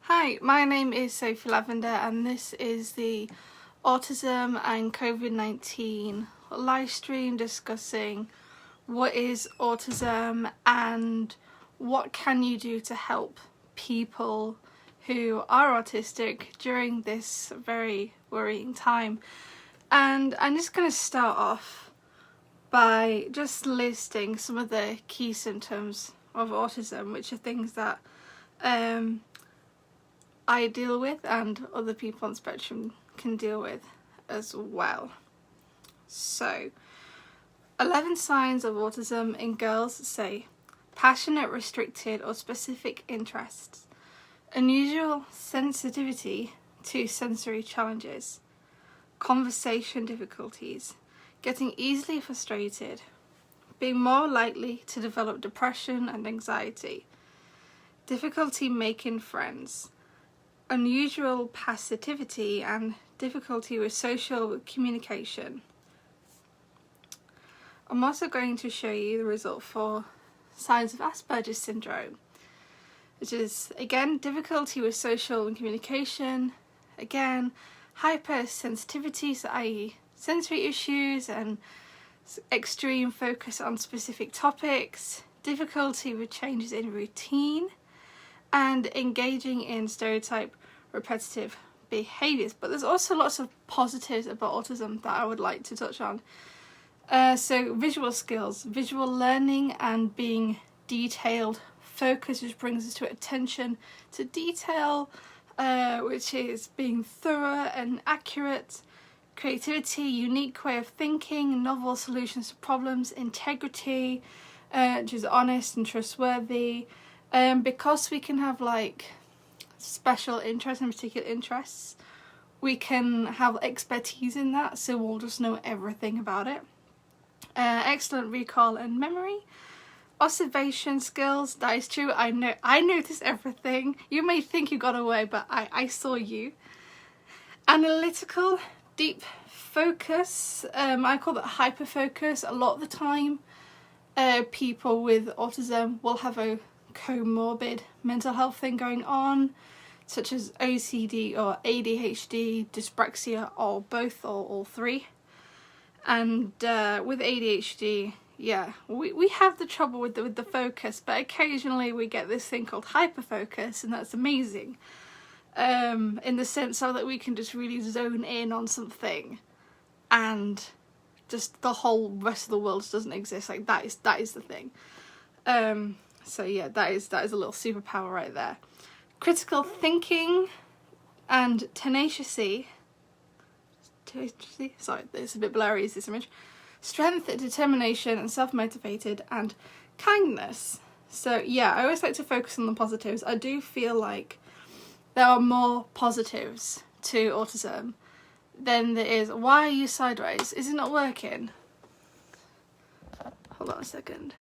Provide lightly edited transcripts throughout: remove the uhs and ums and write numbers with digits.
Hi, my name is Sophie Lavender and this is the Autism and COVID-19 live stream discussing what is autism and what can you do to help people who are autistic during this very worrying time. And I'm just going to start off by just listing some of the key symptoms of autism, which are things that I deal with and other people on the spectrum can deal with as well. So, 11 signs of autism in girls say passionate, restricted or specific interests, unusual sensitivity to sensory challenges, conversation difficulties, getting easily frustrated, being more likely to develop depression and anxiety, difficulty making friends, unusual passivity and difficulty with social communication. I'm also going to show you the result for signs of Asperger's syndrome, which is again difficulty with social and communication, again hypersensitivity, so i.e. sensory issues and extreme focus on specific topics, difficulty with changes in routine, and engaging in stereotype repetitive behaviours. But there's also lots of positives about autism that I would like to touch on. So visual skills, visual learning and being detailed focus, which brings us to attention to detail, which is being thorough and accurate, creativity, unique way of thinking, novel solutions to problems, integrity, which is honest and trustworthy. Because we can have like special interests and particular interests, we can have expertise in that, so we'll just know everything about it. Excellent recall and memory, observation skills, that is true, I notice everything. You may think you got away, but I saw you. Analytical, deep focus, I call that hyperfocus. A lot of the time people with autism will have a comorbid mental health thing going on, such as OCD or ADHD, dyspraxia, or both, or all three. And with ADHD, yeah, we have the trouble with the focus, but occasionally we get this thing called hyperfocus, and that's amazing, in the sense of that we can just really zone in on something and just the whole rest of the world doesn't exist. Like that is the thing. So yeah, that is a little superpower right there. Critical thinking and tenacity. Sorry, it's a bit blurry, is this image. Strength, determination and self-motivated, and kindness. So yeah, I always like to focus on the positives. I do feel like there are more positives to autism than there is. Why are you sideways? Is it not working? Hold on a second.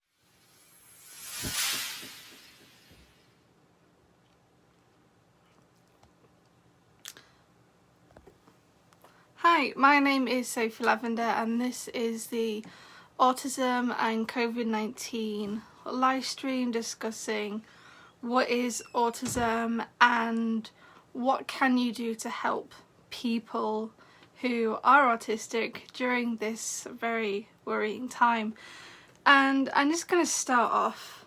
Hi, my name is Sophie Lavender and this is the Autism and COVID-19 live stream discussing what is autism and what can you do to help people who are autistic during this very worrying time. And I'm just going to start off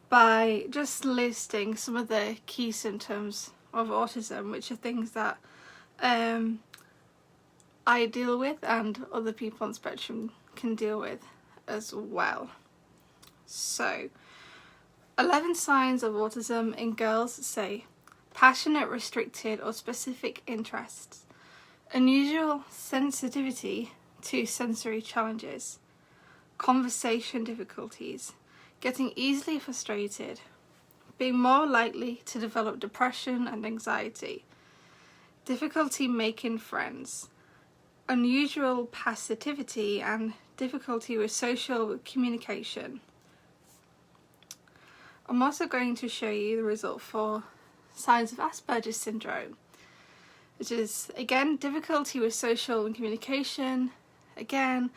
by just listing some of the key symptoms of autism, which are things that I deal with and other people on the spectrum can deal with as well. So, 11 signs of autism in girls say passionate, restricted or specific interests, unusual sensitivity to sensory challenges, conversation difficulties, getting easily frustrated, being more likely to develop depression and anxiety, difficulty making friends, unusual passivity and difficulty with social communication. I'm also going to show you the result for signs of Asperger's syndrome, which is again difficulty with social and communication, again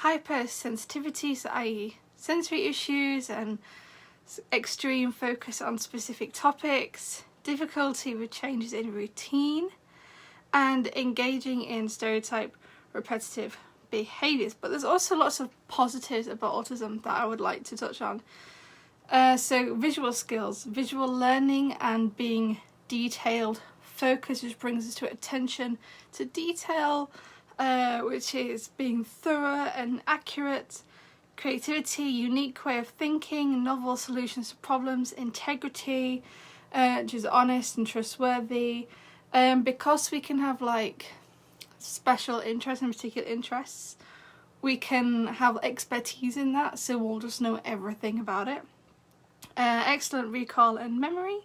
hypersensitivity, so i.e. sensory issues and extreme focus on specific topics, difficulty with changes in routine, and engaging in stereotype repetitive behaviours. But there's also lots of positives about autism that I would like to touch on. So visual skills, visual learning and being detailed focus, which brings us to attention to detail, which is being thorough and accurate, creativity, unique way of thinking, novel solutions to problems, integrity, which is honest and trustworthy. Because we can have like special interests and particular interests, we can have expertise in that, so we'll just know everything about it. Excellent recall and memory.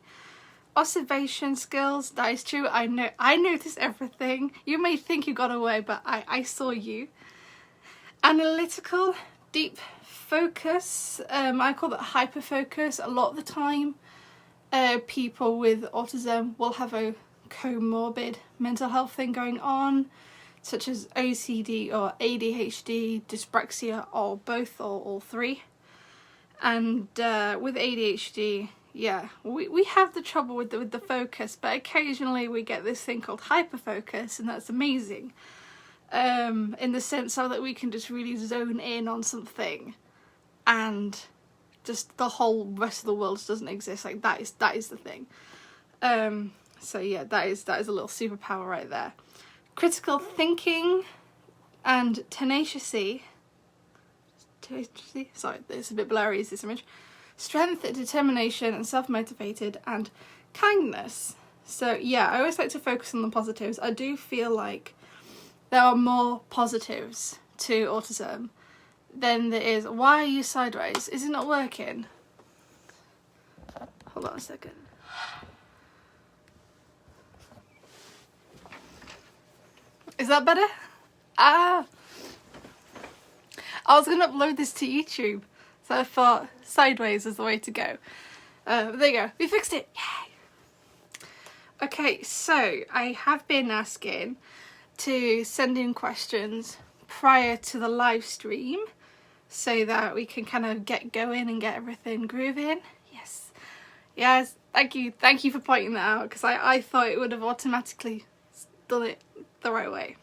Observation skills, that is true. I notice everything. You may think you got away, but I saw you. Analytical, deep focus. I call that hyperfocus. A lot of the time, people with autism will have a comorbid mental health thing going on, such as OCD or ADHD, dyspraxia, or both, or all three. And with ADHD, yeah, we have the trouble with the focus, but occasionally we get this thing called hyperfocus, and that's amazing. In the sense of that we can just really zone in on something, and just the whole rest of the world doesn't exist. Like that is the thing. So yeah, that is a little superpower right there. Critical thinking and tenacity. Sorry, it's a bit blurry, is this image. Strength, determination, and self-motivated, and kindness. So yeah, I always like to focus on the positives. I do feel like there are more positives to autism than there is. Why are you sideways? Is it not working? Hold on a second. Is that better? I was going to upload this to YouTube, so I thought sideways is the way to go. There you go, we fixed it, yay! Okay, so I have been asking to send in questions prior to the live stream so that we can kind of get going and get everything grooving. Yes, thank you for pointing that out, because I thought it would have automatically done it the right way.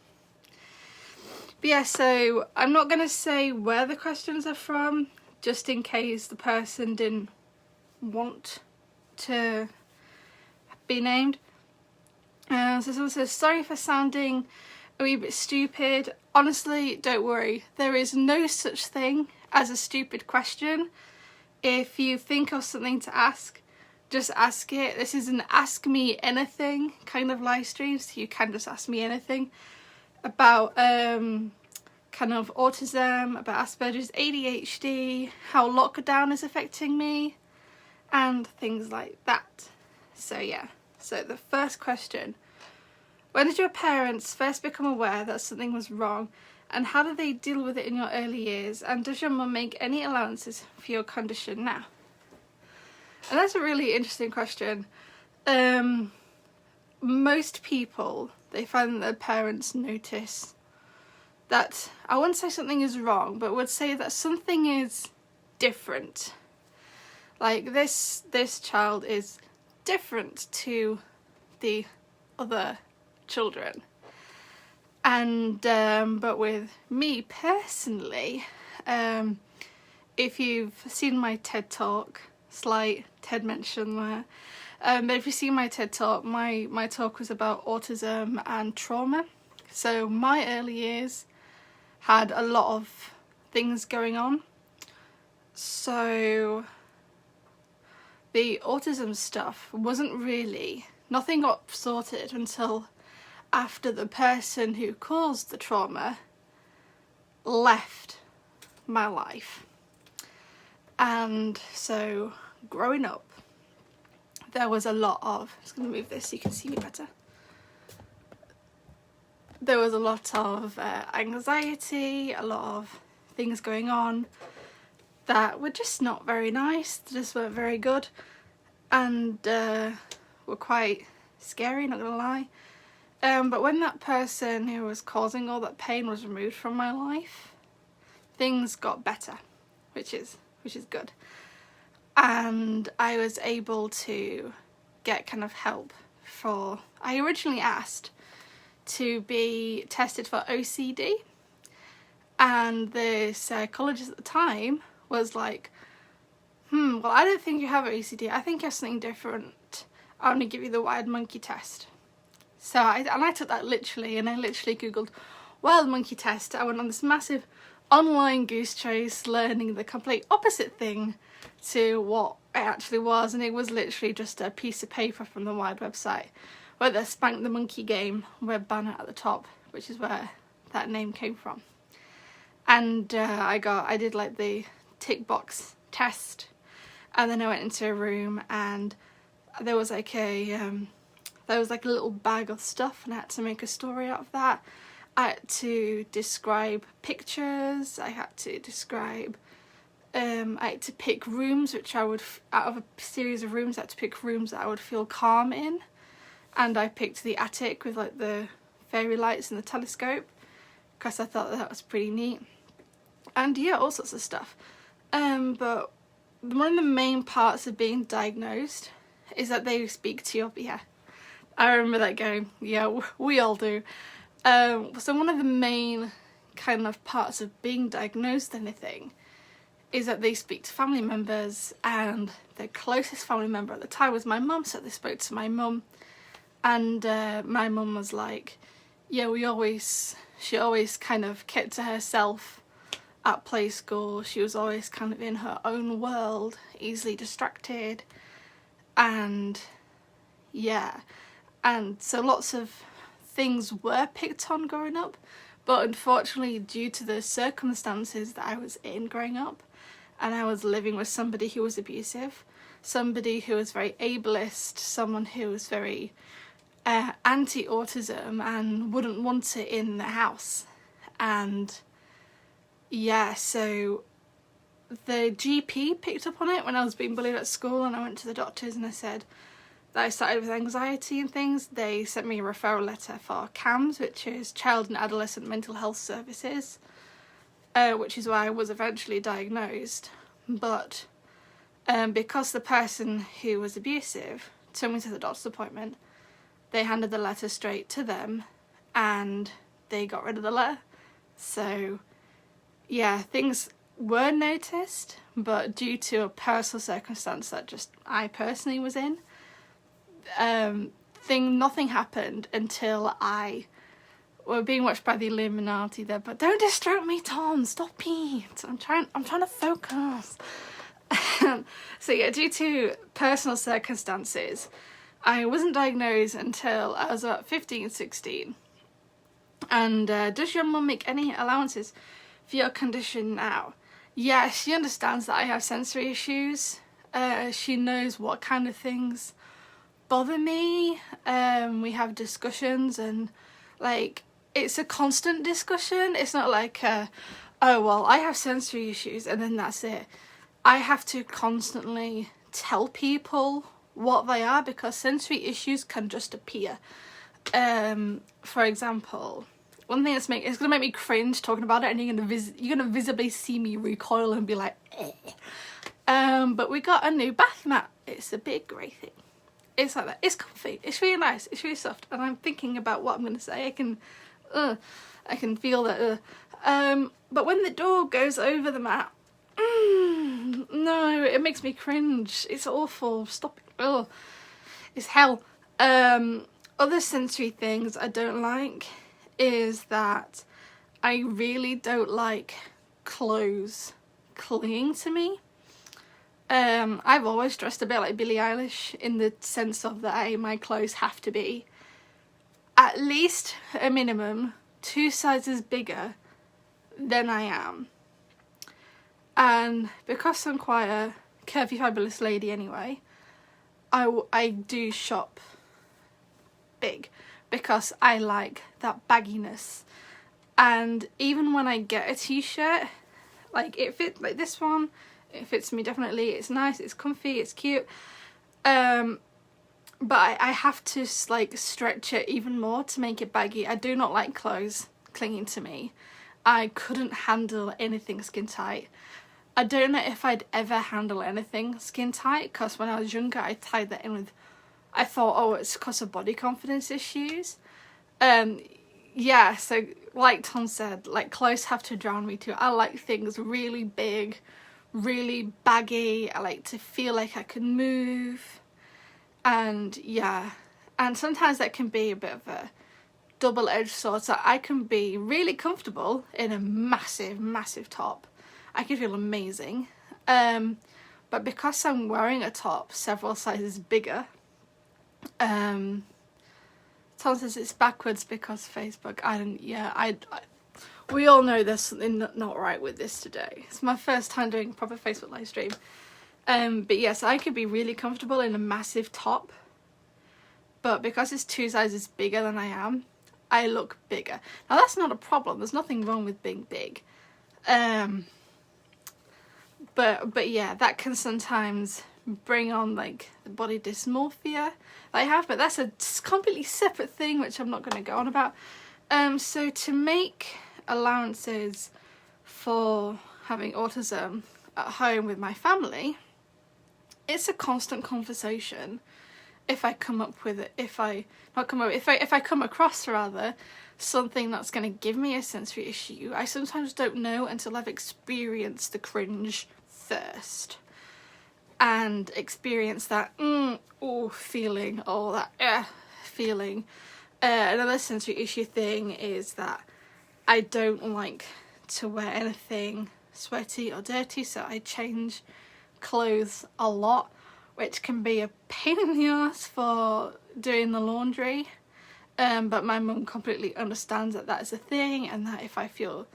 But yeah, so I'm not going to say where the questions are from, just in case the person didn't want to be named. So someone says, sorry for sounding a wee bit stupid. Honestly, don't worry. There is no such thing as a stupid question. If you think of something to ask, just ask it. This is an ask me anything kind of live stream, so you can just ask me anything about kind of autism, about Asperger's, ADHD, how lockdown is affecting me, and things like that. So yeah, so the first question: when did your parents first become aware that something was wrong, and how did they deal with it in your early years, and does your mum make any allowances for your condition now? And that's a really interesting question. Most people, they find that their parents notice that, I wouldn't say something is wrong, but would say that something is different. Like this child is different to the other children. And but with me personally, if you've seen my TED Talk, slight TED mention there, but if you've seen my TED Talk, my talk was about autism and trauma. So my early years had a lot of things going on. So the autism stuff nothing got sorted until after the person who caused the trauma left my life. And so growing up, there was a lot of, I'm just going to move this so you can see me better. There was a lot of anxiety, a lot of things going on that were just not very nice, just weren't very good, and were quite scary, not gonna lie. But when that person who was causing all that pain was removed from my life, things got better, which is good. And I was able to get kind of help for, I originally asked to be tested for OCD, and the psychologist at the time was like, well, I don't think you have OCD, I think you have something different, I'm going to give you the wild monkey test. So I took that literally, and I literally googled wild monkey test. I went on this massive online goose chase learning the complete opposite thing to what it actually was, and it was literally just a piece of paper from the Wired website with a Spank the Monkey game web banner at the top, which is where that name came from. And I did like the tick box test, and then I went into a room, and there was like a little bag of stuff, and I had to make a story out of that. I had to describe pictures, I had to describe, I had to pick rooms which I would, out of a series of rooms, I had to pick rooms that I would feel calm in. And I picked the attic with like the fairy lights and the telescope, because I thought that was pretty neat. And yeah, all sorts of stuff. But one of the main parts of being diagnosed is that they speak to your, yeah, I remember that going, yeah, we all do. So one of the main kind of parts of being diagnosed anything is that they speak to family members, and the closest family member at the time was my mum, so they spoke to my mum, and my mum was like, yeah, she always kind of kept to herself at play school, she was always kind of in her own world, easily distracted, and yeah, and so lots of things were picked on growing up, but unfortunately due to the circumstances that I was in growing up, and I was living with somebody who was abusive, somebody who was very ableist, someone who was very anti-autism and wouldn't want it in the house. And yeah, so the GP picked up on it when I was being bullied at school, and I went to the doctors and I said that I started with anxiety and things. They sent me a referral letter for CAMS, which is Child and Adolescent Mental Health Services, which is why I was eventually diagnosed. But because the person who was abusive took me to the doctor's appointment, they handed the letter straight to them and they got rid of the letter. So yeah, things were noticed, but due to a personal circumstance that just I personally was in, nothing happened until we're being watched by the Illuminati there, but don't distract me, Tom, stop it, I'm trying to focus. So yeah, due to personal circumstances, I wasn't diagnosed until I was about 15, 16. And does your mum make any allowances for your condition now? Yeah, she understands that I have sensory issues. She knows what kind of things bother me. We have discussions, and like it's a constant discussion. It's not like oh well, I have sensory issues and then that's it. I have to constantly tell people what they are, because sensory issues can just appear. For example, one thing it's gonna make me cringe talking about it, and you're gonna visibly see me recoil and be like, eh. But we got a new bath mat. It's a big grey thing. It's like that. It's comfy. It's really nice. It's really soft. And I'm thinking about what I'm gonna say. I can feel that. But when the door goes over the mat, no, it makes me cringe. It's awful. Stop it. Ugh. It's hell. Other sensory things I don't like is that I really don't like clothes clinging to me. I've always dressed a bit like Billie Eilish, in the sense of that my clothes have to be at least a minimum 2 sizes bigger than I am. And because I'm quite a curvy, fabulous lady anyway, I do shop big because I like that bagginess. And even when I get a t-shirt, like it fits, like this one, it fits me definitely. It's nice, it's comfy, it's cute. But I have to like stretch it even more to make it baggy. I do not like clothes clinging to me. I couldn't handle anything skin tight. I don't know if I'd ever handle anything skin tight, because when I was younger I tied that in with, I thought, oh, it's because of body confidence issues. Yeah, so like Tom said, like clothes have to drown me too. I like things really big, really baggy. I like to feel like I can move. And yeah, and sometimes that can be a bit of a double-edged sword. So I can be really comfortable in a massive top. I can feel amazing. But because I'm wearing a top several sizes bigger, Tom says it's backwards because Facebook. We all know there's something not right with this today. It's my first time doing a proper Facebook live stream. But yes, I could be really comfortable in a massive top, but because it's 2 sizes bigger than I am, I look bigger. Now that's not a problem. There's nothing wrong with being big. But yeah, that can sometimes bring on like the body dysmorphia that I have, but that's a completely separate thing which I'm not going to go on about. So to make allowances for having autism at home with my family, it's a constant conversation. If I come across rather something that's going to give me a sensory issue, I sometimes don't know until I've experienced the cringe first and experienced that feeling, or that feeling. Another sensory issue thing is that I don't like to wear anything sweaty or dirty, so I change clothes a lot, which can be a pain in the ass for doing the laundry. But my mum completely understands that that is a thing, and that if I feel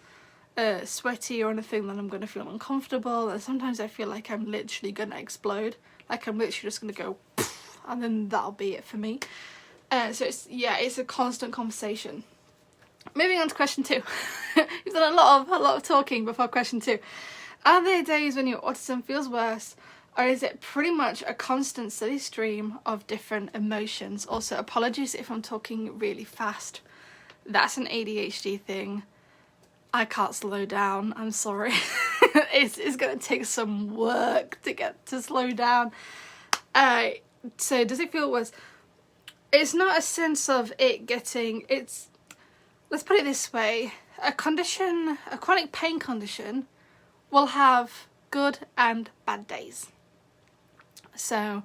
sweaty or anything, then I'm going to feel uncomfortable, and sometimes I feel like I'm literally going to explode, like I'm literally just going to go poof, and then that'll be it for me. So it's a constant conversation. Moving on to question 2. You've done a lot of talking before question 2. Are there days when your autism feels worse, or is it pretty much a constant steady stream of different emotions? Also, apologies if I'm talking really fast. That's an ADHD thing. I can't slow down, I'm sorry. It's going to take some work to get to slow down. So does it feel worse? It's not a sense of it getting, let's put it this way. A chronic pain condition will have good and bad days. So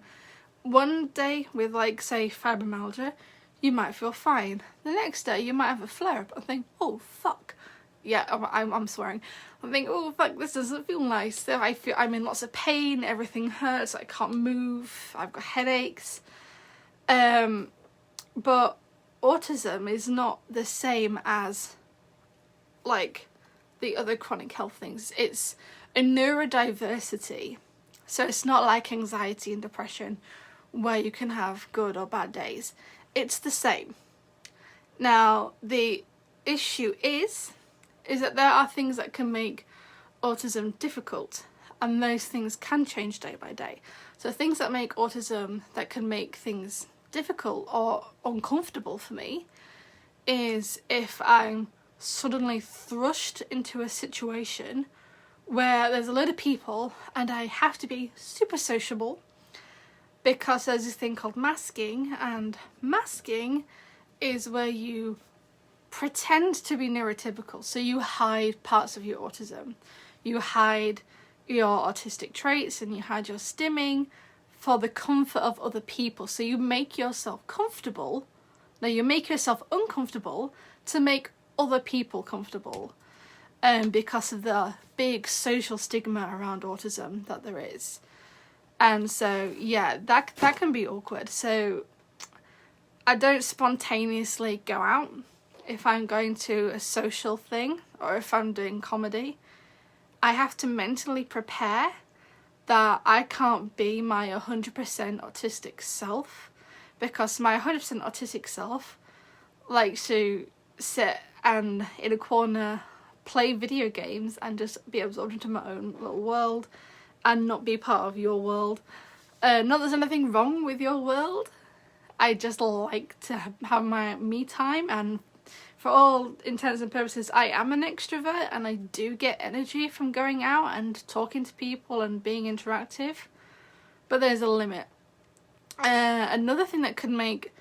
one day with, like, say fibromyalgia, you might feel fine. The next day you might have a flare up and think, oh fuck. Yeah, I'm swearing. I think, oh fuck, this doesn't feel nice. So I'm in lots of pain, everything hurts, I can't move, I've got headaches. But autism is not the same as like the other chronic health things. It's a neurodiversity. So it's not like anxiety and depression where you can have good or bad days. It's the same. Now, the issue is that there are things that can make autism difficult, and those things can change day by day. So things that make autism, that can make things difficult or uncomfortable for me, is if I'm suddenly thrust into a situation where there's a load of people and I have to be super sociable, because there's this thing called masking, and masking is where you pretend to be neurotypical. So you hide parts of your autism, you hide your autistic traits, and you hide your stimming for the comfort of other people. So you make yourself comfortable. Now you make yourself uncomfortable to make other people comfortable, because of the big social stigma around autism that there is. And so yeah, that can be awkward. So I don't spontaneously go out if I'm going to a social thing or if I'm doing comedy. I have to mentally prepare that I can't be my 100% autistic self, because my 100% autistic self likes to sit and in a corner play video games and just be absorbed into my own little world and not be part of your world. Not that there's anything wrong with your world, I just like to have my me time and for all intents and purposes, I am an extrovert and I do get energy from going out and talking to people and being interactive, but there's a limit. Another thing that could make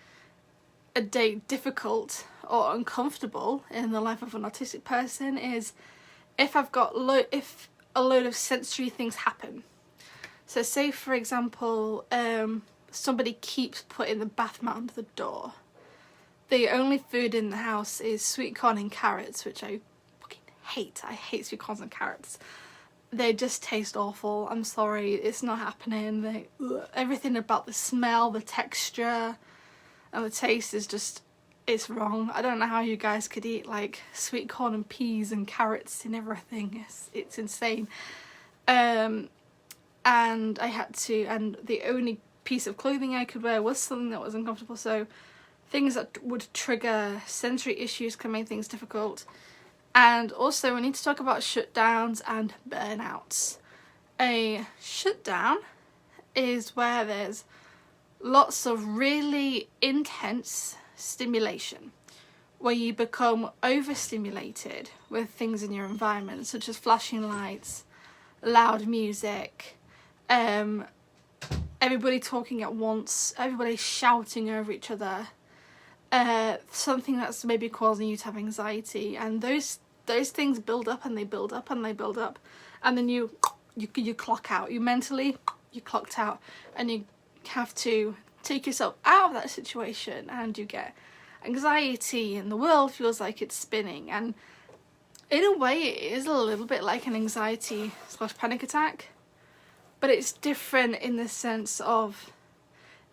a date difficult or uncomfortable in the life of an autistic person is if I've got if a load of sensory things happen. So say for example, somebody keeps putting the bath mat under the door. The only food in the house is sweet corn and carrots, which I fucking hate. I hate sweet corn and carrots. They just taste awful. I'm sorry, it's not happening. Everything about the smell, the texture, and the taste is just, it's wrong. I don't know how you guys could eat like sweet corn and peas and carrots and everything. It's insane. And I had to, and the only piece of clothing I could wear was something that was uncomfortable, so things that would trigger sensory issues can make things difficult. And also we need to talk about shutdowns and burnouts. A shutdown is where there's lots of really intense stimulation, where you become overstimulated with things in your environment, such as flashing lights, loud music, everybody talking at once, everybody shouting over each other, something that's maybe causing you to have anxiety, and those things build up and they build up and they build up, and then you clock out. You clocked out, and you have to take yourself out of that situation, and you get anxiety and the world feels like it's spinning. And in a way it is a little bit like an anxiety / panic attack, but it's different in the sense of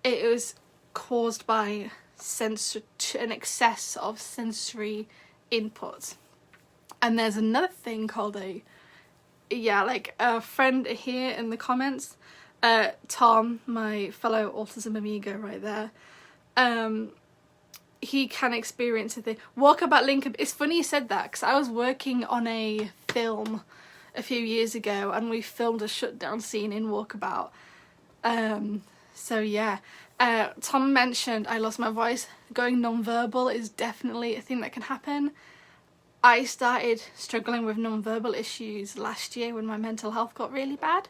it was caused by an excess of sensory input. And there's another thing called like a friend here in the comments, Tom, my fellow autism amigo right there, he can experience a thing. Walkabout Lincoln. It's funny you said that, because I was working on a film a few years ago and we filmed a shutdown scene in Walkabout. So yeah, Tom mentioned I lost my voice. Going non-verbal is definitely a thing that can happen. I started struggling with non-verbal issues last year when my mental health got really bad,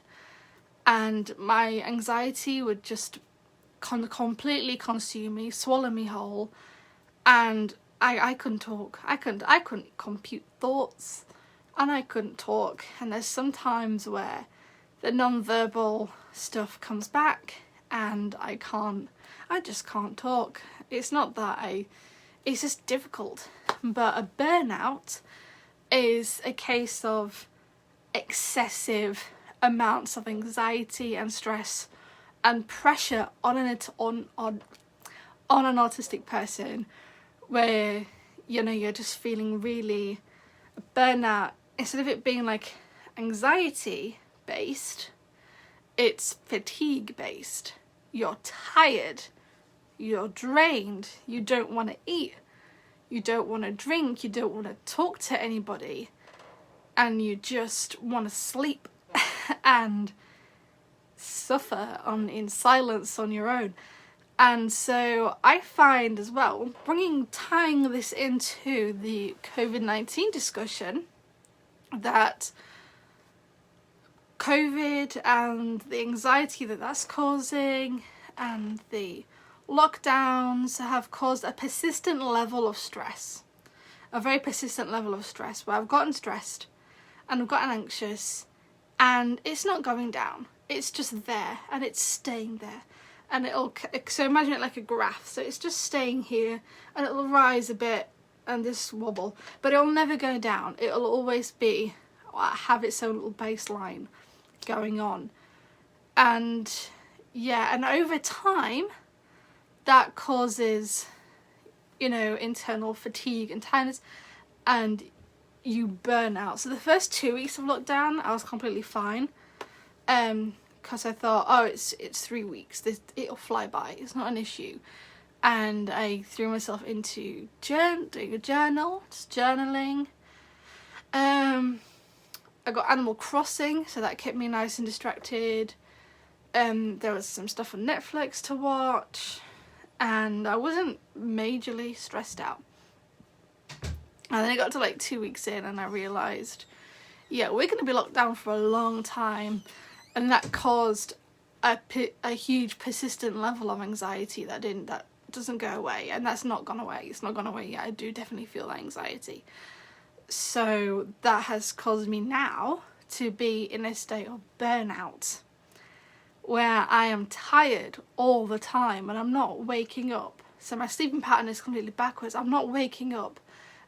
and my anxiety would just completely consume me, swallow me whole, and I couldn't talk. I couldn't compute thoughts, and I couldn't talk. And there's some times where the non-verbal stuff comes back and I just can't talk. It's not that it's just difficult. But a burnout is a case of excessive amounts of anxiety and stress and pressure on an autistic person, where you're just feeling really burnout. Instead of it being like anxiety based, it's fatigue based. You're tired, you're drained, you don't want to eat, you don't want to drink, you don't want to talk to anybody, and you just want to sleep and suffer in silence on your own. And so I find as well, tying this into the COVID-19 discussion, that COVID and the anxiety that that's causing and the lockdowns have caused a persistent level of stress, a very persistent level of stress, where I've gotten stressed and I've gotten anxious and it's not going down. It's just there and it's staying there. And so imagine it like a graph. So it's just staying here and it'll rise a bit and just wobble, but it'll never go down. It'll always have its own little baseline going on. And yeah, and over time that causes, internal fatigue and tiredness, and you burn out. So the first 2 weeks of lockdown I was completely fine, because I thought, oh, it's 3 weeks, it'll fly by, it's not an issue. And I threw myself into doing a journal, just journaling. I got Animal Crossing, so that kept me nice and distracted. There was some stuff on Netflix to watch, and I wasn't majorly stressed out. And then it got to like 2 weeks in and I realised, yeah, we're going to be locked down for a long time. And that caused a huge persistent level of anxiety that doesn't go away. And that's not gone away. It's not gone away yet. I do definitely feel that anxiety. So that has caused me now to be in a state of burnout, where I am tired all the time and I'm not waking up. So my sleeping pattern is completely backwards. I'm not waking up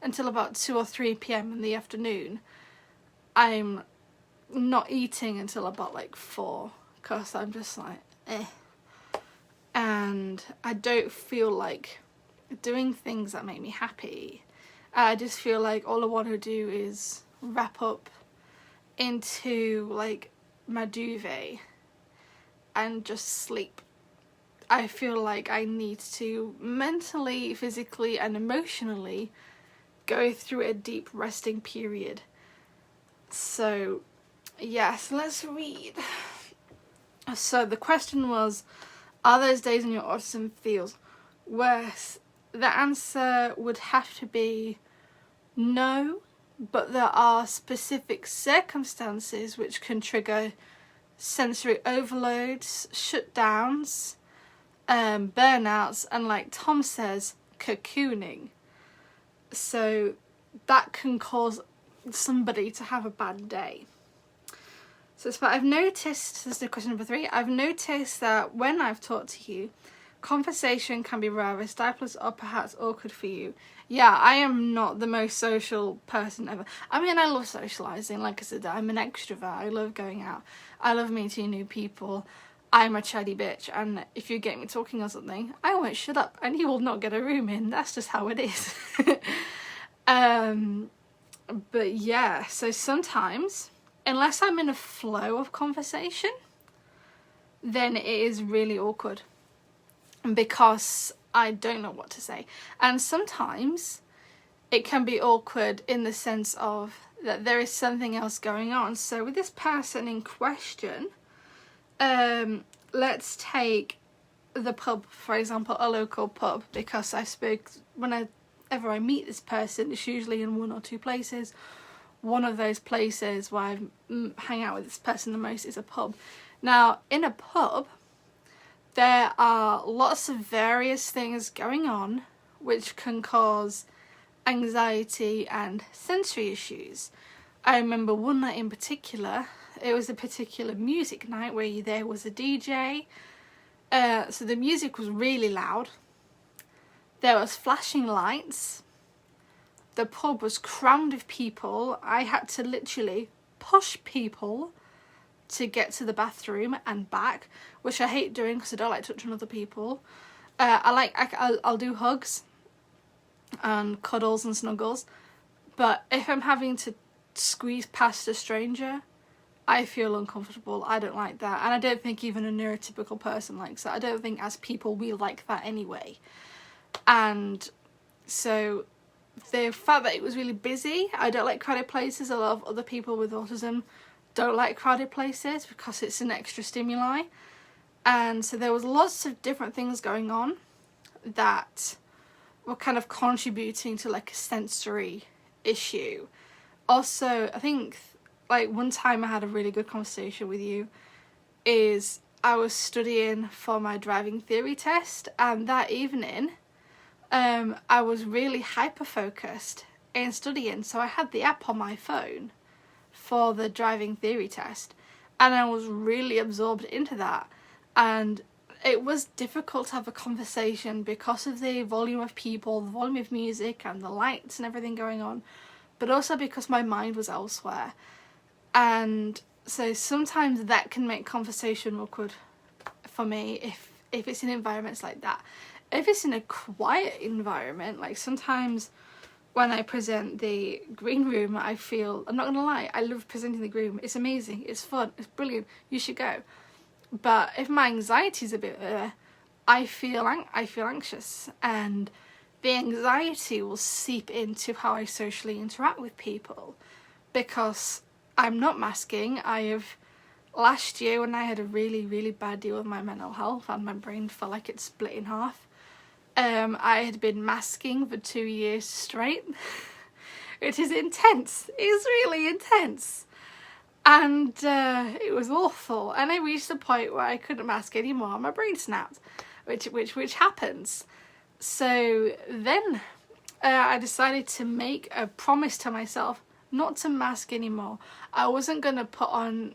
until about 2 or 3 p.m. in the afternoon. I'm not eating until about like 4 because I'm just like, And I don't feel like doing things that make me happy. I just feel like all I want to do is wrap up into like my duvet and just sleep. I feel like I need to mentally, physically and emotionally go through a deep resting period. So yes, let's read. So the question was, are those days when your autism feels worse? The answer would have to be no, but there are specific circumstances which can trigger sensory overloads, shutdowns, burnouts, and like Tom says, cocooning. So that can cause somebody to have a bad day. So I've noticed, this is question number 3, I've noticed that when I've talked to you, conversation can be rather stifled or perhaps awkward for you. Yeah, I am not the most social person ever. I mean, I love socialising. Like I said, I'm an extrovert. I love going out. I love meeting new people. I'm a chatty bitch. And if you get me talking or something, I won't shut up and you will not get a room in. That's just how it is. But yeah, so sometimes, unless I'm in a flow of conversation, then it is really awkward because I don't know what to say. And sometimes it can be awkward in the sense of that there is something else going on. So with this person in question, let's take the pub, for example, a local pub, because whenever I meet this person, it's usually in 1 or 2 places. One of those places where I hang out with this person the most is a pub. Now, in a pub, there are lots of various things going on which can cause anxiety and sensory issues. I remember one night in particular, it was a particular music night where there was a DJ. So the music was really loud. There was flashing lights. The pub was crammed with people. I had to literally push people to get to the bathroom and back, which I hate doing because I don't like touching other people. I'll do hugs and cuddles and snuggles, but if I'm having to squeeze past a stranger, I feel uncomfortable. I don't like that, and I don't think even a neurotypical person likes that. I don't think as people we like that anyway. And so the fact that it was really busy, I don't like crowded places. A lot of other people with autism don't like crowded places because it's an extra stimuli. And so there was lots of different things going on that were kind of contributing to like a sensory issue. Also, I think like one time I had a really good conversation with you is I was studying for my driving theory test, and that evening I was really hyper focused in studying, so I had the app on my phone for the driving theory test, and I was really absorbed into that, and it was difficult to have a conversation because of the volume of people, the volume of music and the lights and everything going on, but also because my mind was elsewhere. And so sometimes that can make conversation awkward for me if it's in environments like that. If it's in a quiet environment, like sometimes when I present the green room, I feel, I'm not gonna lie, I love presenting the green room. It's amazing, it's fun, it's brilliant, you should go. But if my anxiety's a bit there, I feel anxious, and the anxiety will seep into how I socially interact with people, because I'm not masking. Last year when I had a really, really bad deal with my mental health and my brain felt like it split in half, I had been masking for 2 years straight. It is intense. It's really intense. And it was awful. And I reached the point where I couldn't mask anymore. My brain snapped, which happens. So then I decided to make a promise to myself not to mask anymore. I wasn't going to put on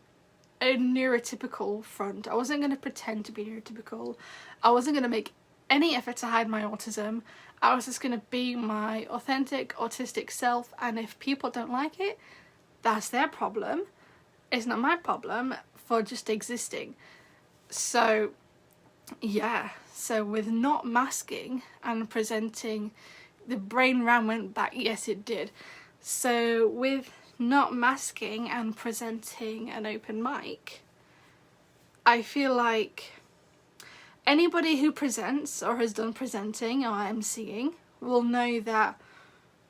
a neurotypical front. I wasn't going to pretend to be neurotypical. I wasn't going to make any effort to hide my autism. I was just going to be my authentic autistic self, and if people don't like it, that's their problem. It's not my problem for just existing. So yeah, so with not masking and presenting, the brain ram went back. Yes, it did. So with not masking and presenting an open mic, I feel like anybody who presents or has done presenting or emceeing will know that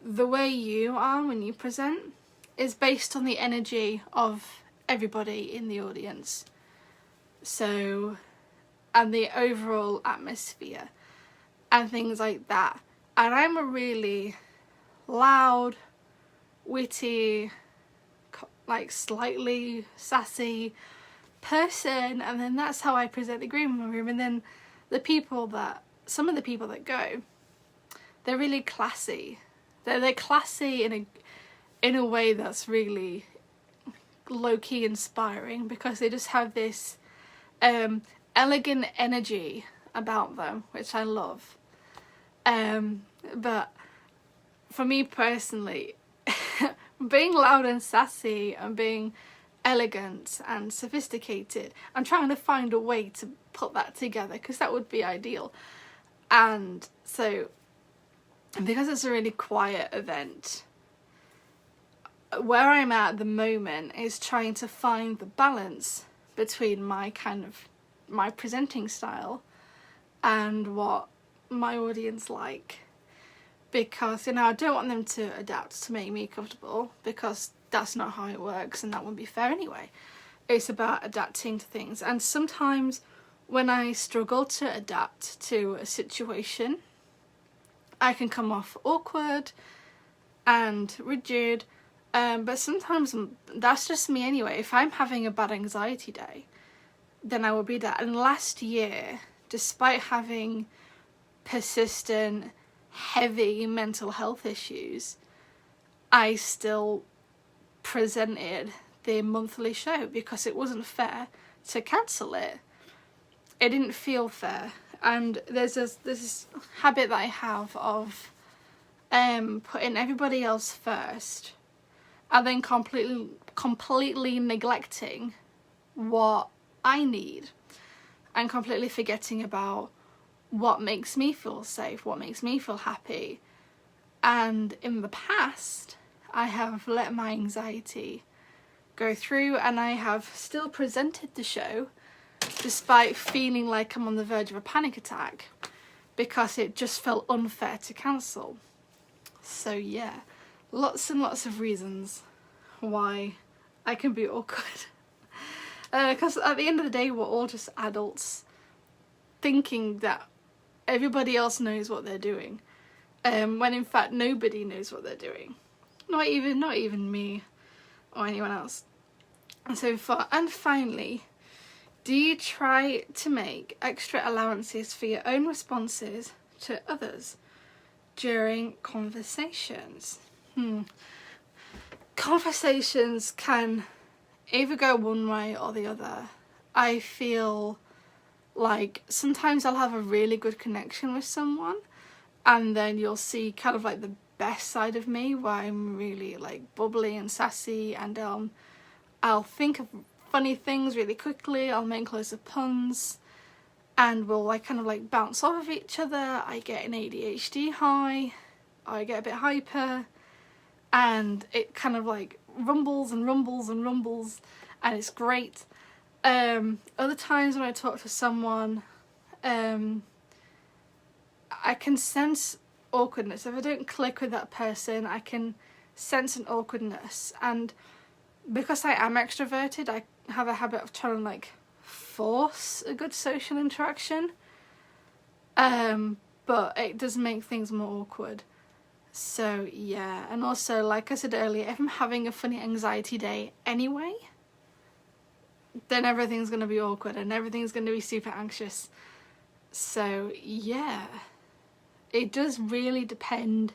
the way you are when you present is based on the energy of everybody in the audience. So, and the overall atmosphere and things like that. And I'm a really loud, witty, like slightly sassy person, and then that's how I present the green room. And then some of the people that go, they're really classy. They're classy in a way that's really low-key inspiring, because they just have this elegant energy about them, which I love. But for me personally, being loud and sassy and being elegant and sophisticated, I'm trying to find a way to put that together, because that would be ideal. And so, because it's a really quiet event, where I'm at the moment is trying to find the balance between my presenting style and what my audience like. Because, I don't want them to adapt to make me comfortable, because that's not how it works, and that wouldn't be fair anyway. It's about adapting to things. And sometimes when I struggle to adapt to a situation, I can come off awkward and rigid. But sometimes that's just me anyway. If I'm having a bad anxiety day, then I will be that. And last year, despite having persistent, heavy mental health issues, I still presented the monthly show, because it wasn't fair to cancel it. It didn't feel fair. And there's this habit that I have of putting everybody else first, and then completely neglecting what I need, and completely forgetting about what makes me feel safe, what makes me feel happy. And in the past, I have let my anxiety go through, and I have still presented the show despite feeling like I'm on the verge of a panic attack, because it just felt unfair to cancel. So yeah, lots and lots of reasons why I can be awkward. Because at the end of the day, we're all just adults thinking that everybody else knows what they're doing, when in fact nobody knows what they're doing. Not even me or anyone else. And finally, do you try to make extra allowances for your own responses to others during conversations? Conversations can either go one way or the other. I feel like sometimes I'll have a really good connection with someone, and then you'll see kind of like the best side of me, where I'm really like bubbly and sassy, and I'll think of funny things really quickly, I'll make loads of puns, and we'll like kind of like bounce off of each other. I get an ADHD high, I get a bit hyper, and it kind of like rumbles and rumbles and rumbles, and it's great. Other times when I talk to someone, I can sense awkwardness. If I don't click with that person, I can sense an awkwardness, and because I am extroverted, I have a habit of trying to like force a good social interaction, but it does make things more awkward. So yeah, and also like I said earlier, if I'm having a funny anxiety day anyway, then everything's going to be awkward and everything's going to be super anxious. So yeah, it does really depend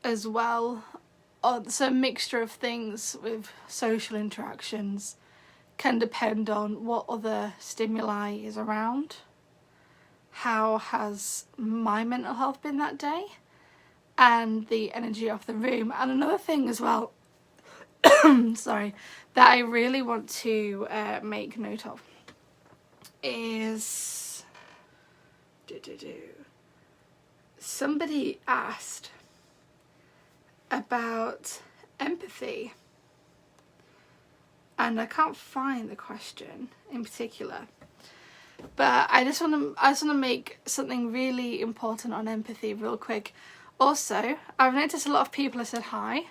as well. So a mixture of things with social interactions can depend on what other stimuli is around. How has my mental health been that day? And the energy of the room. And another thing as well, sorry, that I really want to make note of is somebody asked about empathy, and I can't find the question in particular, but I just want to make something really important on empathy real quick. Also, I've noticed a lot of people have said hi.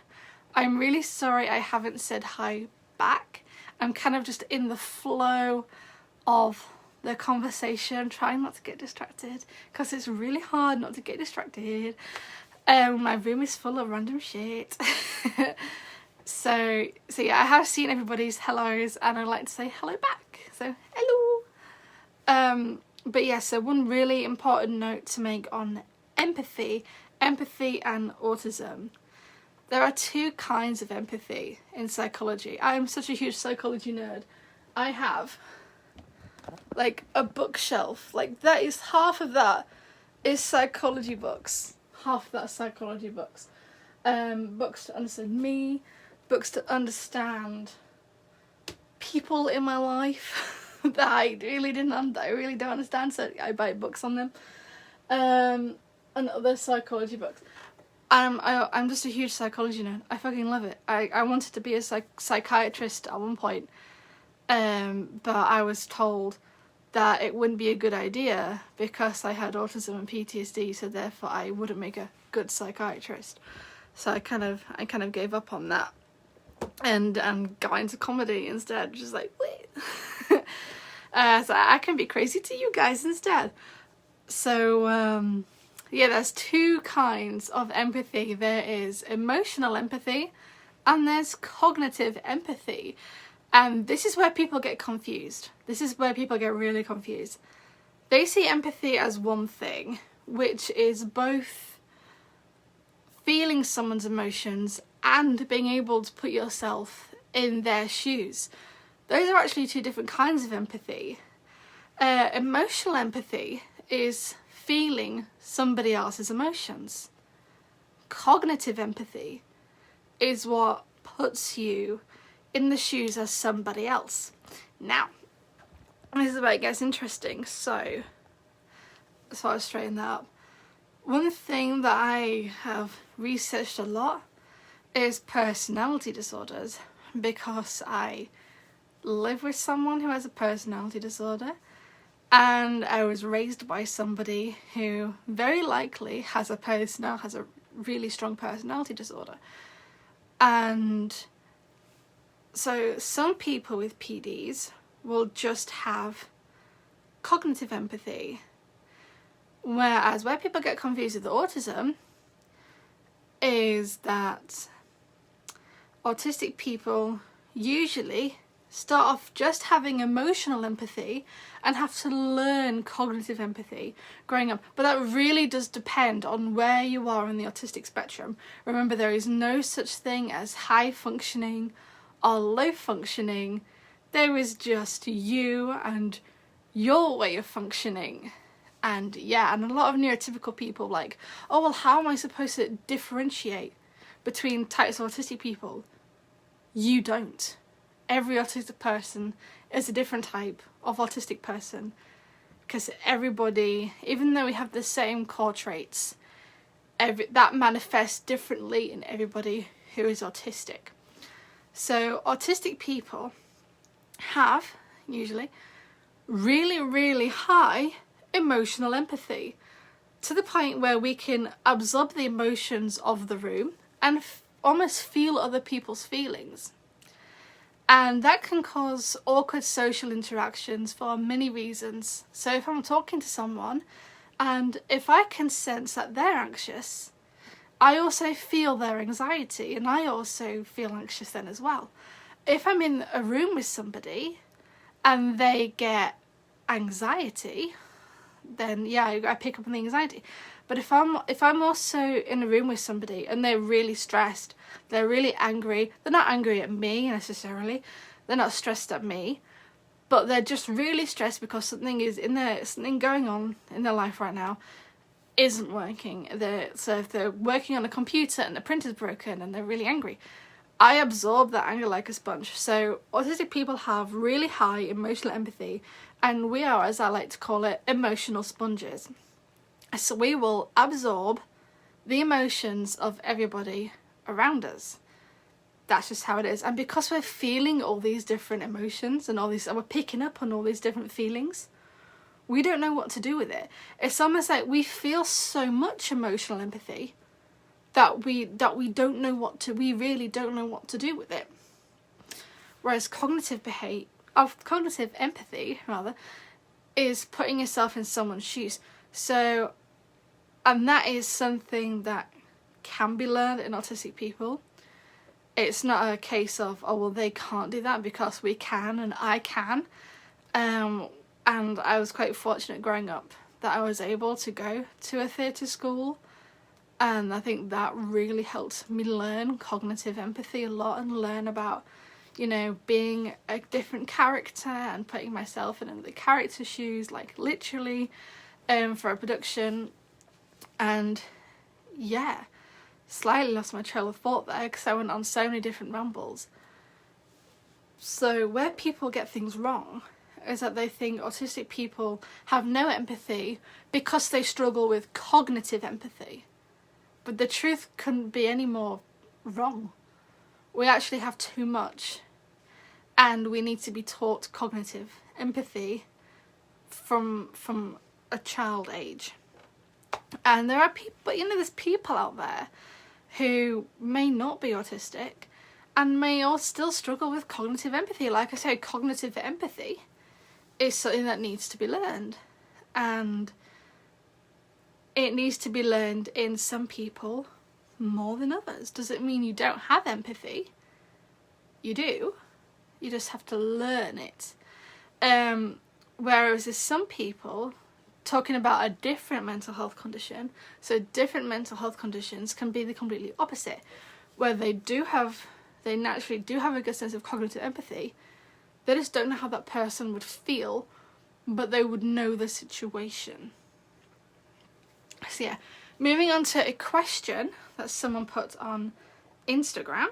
I'm really sorry I haven't said hi back. I'm kind of just in the flow of the conversation, trying not to get distracted, because it's really hard not to get distracted. My room is full of random shit. So yeah, I have seen everybody's hellos and I'd like to say hello back. So hello. But yeah, so one really important note to make on empathy and autism. There are two kinds of empathy in psychology. I am such a huge psychology nerd. I have like a bookshelf, like that is half of that is psychology books. Half of that is psychology books. Books to understand me, books to understand people in my life that I really don't understand, so I buy books on them. And other psychology books. I'm just a huge psychology nerd. I fucking love it. I wanted to be a psychiatrist at one point, but I was told that it wouldn't be a good idea because I had autism and PTSD, so therefore I wouldn't make a good psychiatrist. So I kind of gave up on that and got into comedy instead. Just like, wait. So I can be crazy to you guys instead. So yeah, there's two kinds of empathy. There is emotional empathy and there's cognitive empathy. And this is where people get confused. This is where people get really confused. They see empathy as one thing, which is both feeling someone's emotions and being able to put yourself in their shoes. Those are actually two different kinds of empathy. Emotional empathy is feeling somebody else's emotions. Cognitive empathy is what puts you in the shoes as somebody else. Now, this is where it gets interesting. So I'll straighten that up. One thing that I have researched a lot is personality disorders, because I live with someone who has a personality disorder, and I was raised by somebody who very likely has a really strong personality disorder. And so some people with PDs will just have cognitive empathy, whereas where people get confused with autism is that autistic people usually start off just having emotional empathy and have to learn cognitive empathy growing up. But that really does depend on where you are in the autistic spectrum. Remember, there is no such thing as high functioning or low functioning. There is just you and your way of functioning. And yeah, and a lot of neurotypical people like, oh well, how am I supposed to differentiate between types of autistic people? You don't. Every autistic person is a different type of autistic person, because everybody, even though we have the same core traits, that manifests differently in everybody who is autistic. So autistic people have usually really, really high emotional empathy, to the point where we can absorb the emotions of the room and almost feel other people's feelings. And that can cause awkward social interactions for many reasons. So if I'm talking to someone and if I can sense that they're anxious, I also feel their anxiety, and I also feel anxious then as well. If I'm in a room with somebody and they get anxiety, then yeah, I pick up on the anxiety. But if I'm also in a room with somebody and they're really stressed, they're really angry, they're not angry at me necessarily, they're not stressed at me, but they're just really stressed because something going on in their life right now isn't working. So if they're working on a computer and the printer's broken and they're really angry, I absorb that anger like a sponge. So autistic people have really high emotional empathy, and we are, as I like to call it, emotional sponges. So we will absorb the emotions of everybody around us. That's just how it is. And because we're feeling all these different emotions and we're picking up on all these different feelings, we don't know what to do with it. It's almost like we feel so much emotional empathy that we really don't know what to do with it. Whereas cognitive empathy is putting yourself in someone's shoes. So, and that is something that can be learned in autistic people. It's not a case of, oh well, they can't do that, because we can, and I can. And I was quite fortunate growing up that I was able to go to a theatre school, and I think that really helped me learn cognitive empathy a lot, and learn about, you know, being a different character and putting myself in the character's shoes, like literally, for a production. And yeah, slightly lost my trail of thought there because I went on so many different rambles. So where people get things wrong is that they think autistic people have no empathy because they struggle with cognitive empathy. But the truth couldn't be any more wrong. We actually have too much, and we need to be taught cognitive empathy from a child age. And there are people, but you know, there's people out there who may not be autistic and may all still struggle with cognitive empathy. Like I say, cognitive empathy is something that needs to be learned, and it needs to be learned in some people more than others. Does it mean you don't have empathy? You do. You just have to learn it. Whereas there's some people talking about a different mental health condition. So different mental health conditions can be the completely opposite, where they naturally do have a good sense of cognitive empathy. They just don't know how that person would feel, but they would know the situation. So yeah, moving on to a question that someone put on Instagram.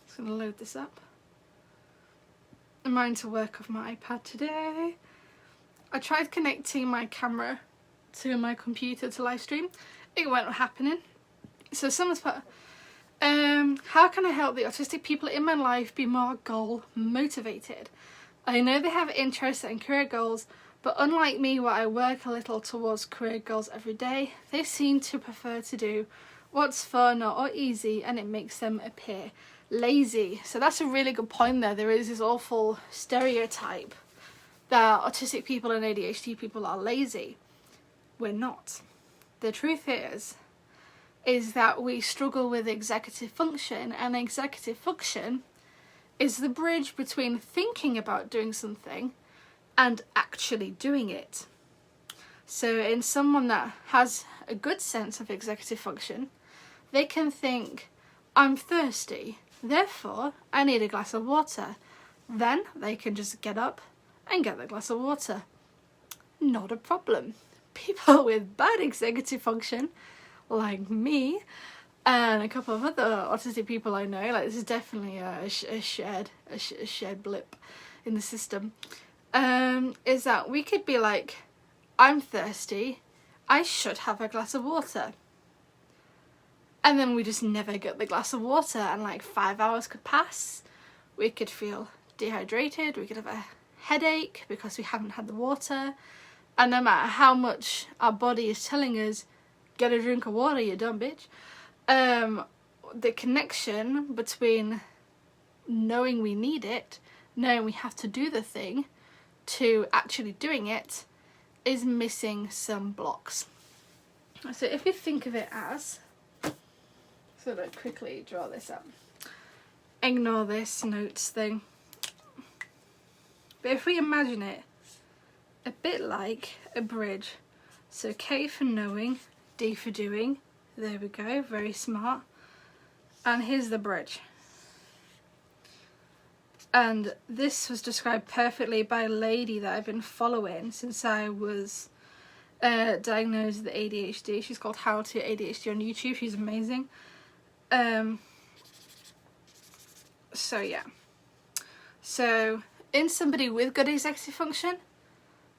Just going to load this up. I'm trying to work off my iPad today. I tried connecting my camera to my computer to live stream. It wasn't happening. So someone's put, how can I help the autistic people in my life be more goal motivated? I know they have interests and career goals, but unlike me, where I work a little towards career goals every day, they seem to prefer to do what's fun or easy, and it makes them appear lazy. So that's a really good point there. There is this awful stereotype that autistic people and ADHD people are lazy. We're not. The truth is that we struggle with executive function, and executive function is the bridge between thinking about doing something and actually doing it. So in someone that has a good sense of executive function, they can think, I'm thirsty, therefore I need a glass of water. Then they can just get up and get the glass of water. Not a problem. People with bad executive function, like me, and a couple of other autistic people I know, like this is definitely a shared blip in the system, is that we could be like, I'm thirsty, I should have a glass of water. And then we just never get the glass of water, and like 5 hours could pass. We could feel dehydrated, we could have a headache because we haven't had the water. And no matter how much our body is telling us, get a drink of water, you dumb bitch, the connection between knowing we need it, knowing we have to do the thing, to actually doing it is missing some blocks. So if you think of it as, So let's quickly draw this up. Ignore this notes thing. But if we imagine it a bit like a bridge, so K for knowing, D for doing, there we go, very smart. And here's the bridge. And this was described perfectly by a lady that I've been following since I was diagnosed with ADHD. She's called How to ADHD on YouTube. She's amazing. So yeah. So in somebody with good executive function,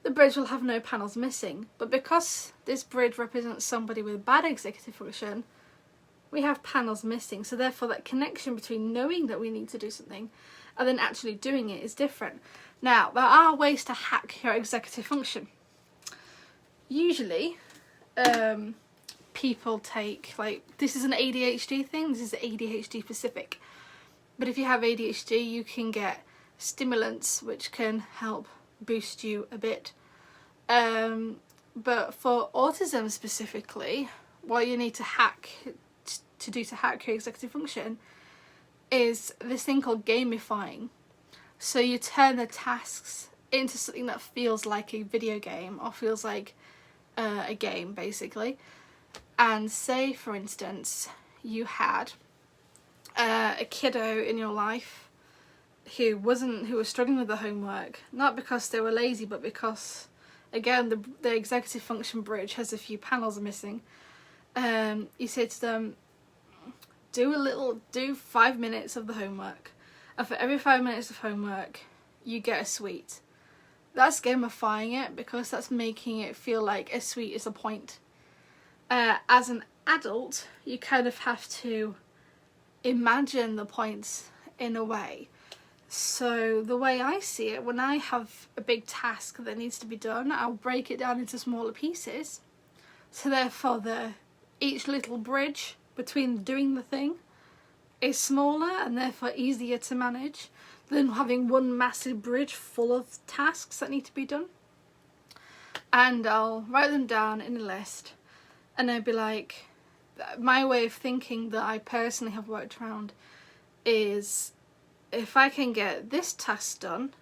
the bridge will have no panels missing. But because this bridge represents somebody with bad executive function, we have panels missing. So therefore that connection between knowing that we need to do something and then actually doing it is different. Now, there are ways to hack your executive function. Usually, people take, like, this is an ADHD thing, this is ADHD specific. But if you have ADHD, you can get stimulants which can help boost you a bit. But for autism specifically, what you need to hack your executive function is this thing called gamifying. So you turn the tasks into something that feels like a video game or feels like a game basically. And say for instance you had a kiddo in your life who was struggling with the homework, not because they were lazy but because again the executive function bridge has a few panels missing. You say to them, do 5 minutes of the homework, and for every 5 minutes of homework you get a sweet. That's gamifying it because that's making it feel like a sweet is a point. As an adult, you kind of have to imagine the points in a way. So the way I see it, when I have a big task that needs to be done, I'll break it down into smaller pieces. So therefore each little bridge between doing the thing is smaller and therefore easier to manage than having one massive bridge full of tasks that need to be done. And I'll write them down in a list, and I'd be like, my way of thinking that I personally have worked around is, if I can get this task done,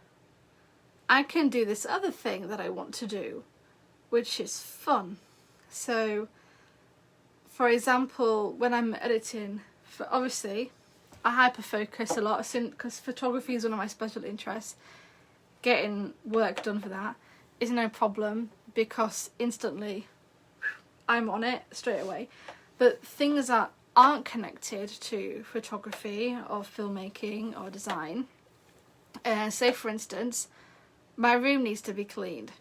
I can do this other thing that I want to do, which is fun. So for example, when I'm editing, obviously I hyper-focus a lot because photography is one of my special interests. Getting work done for that is no problem because instantly I'm on it straight away. But things that aren't connected to photography or filmmaking or design, say for instance, my room needs to be cleaned.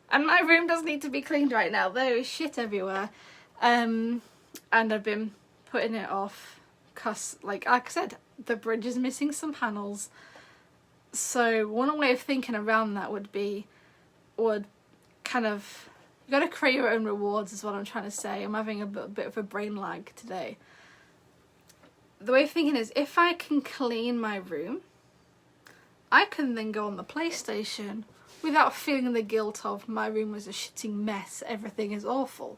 And my room does need to be cleaned right now. There is shit everywhere. And I've been putting it off because, like I said, the bridge is missing some panels. So one way of thinking around that would kind of, you got to create your own rewards is what I'm trying to say. I'm having a bit of a brain lag today. The way of thinking is, if I can clean my room, I can then go on the PlayStation without feeling the guilt of my room was a shitting mess, everything is awful.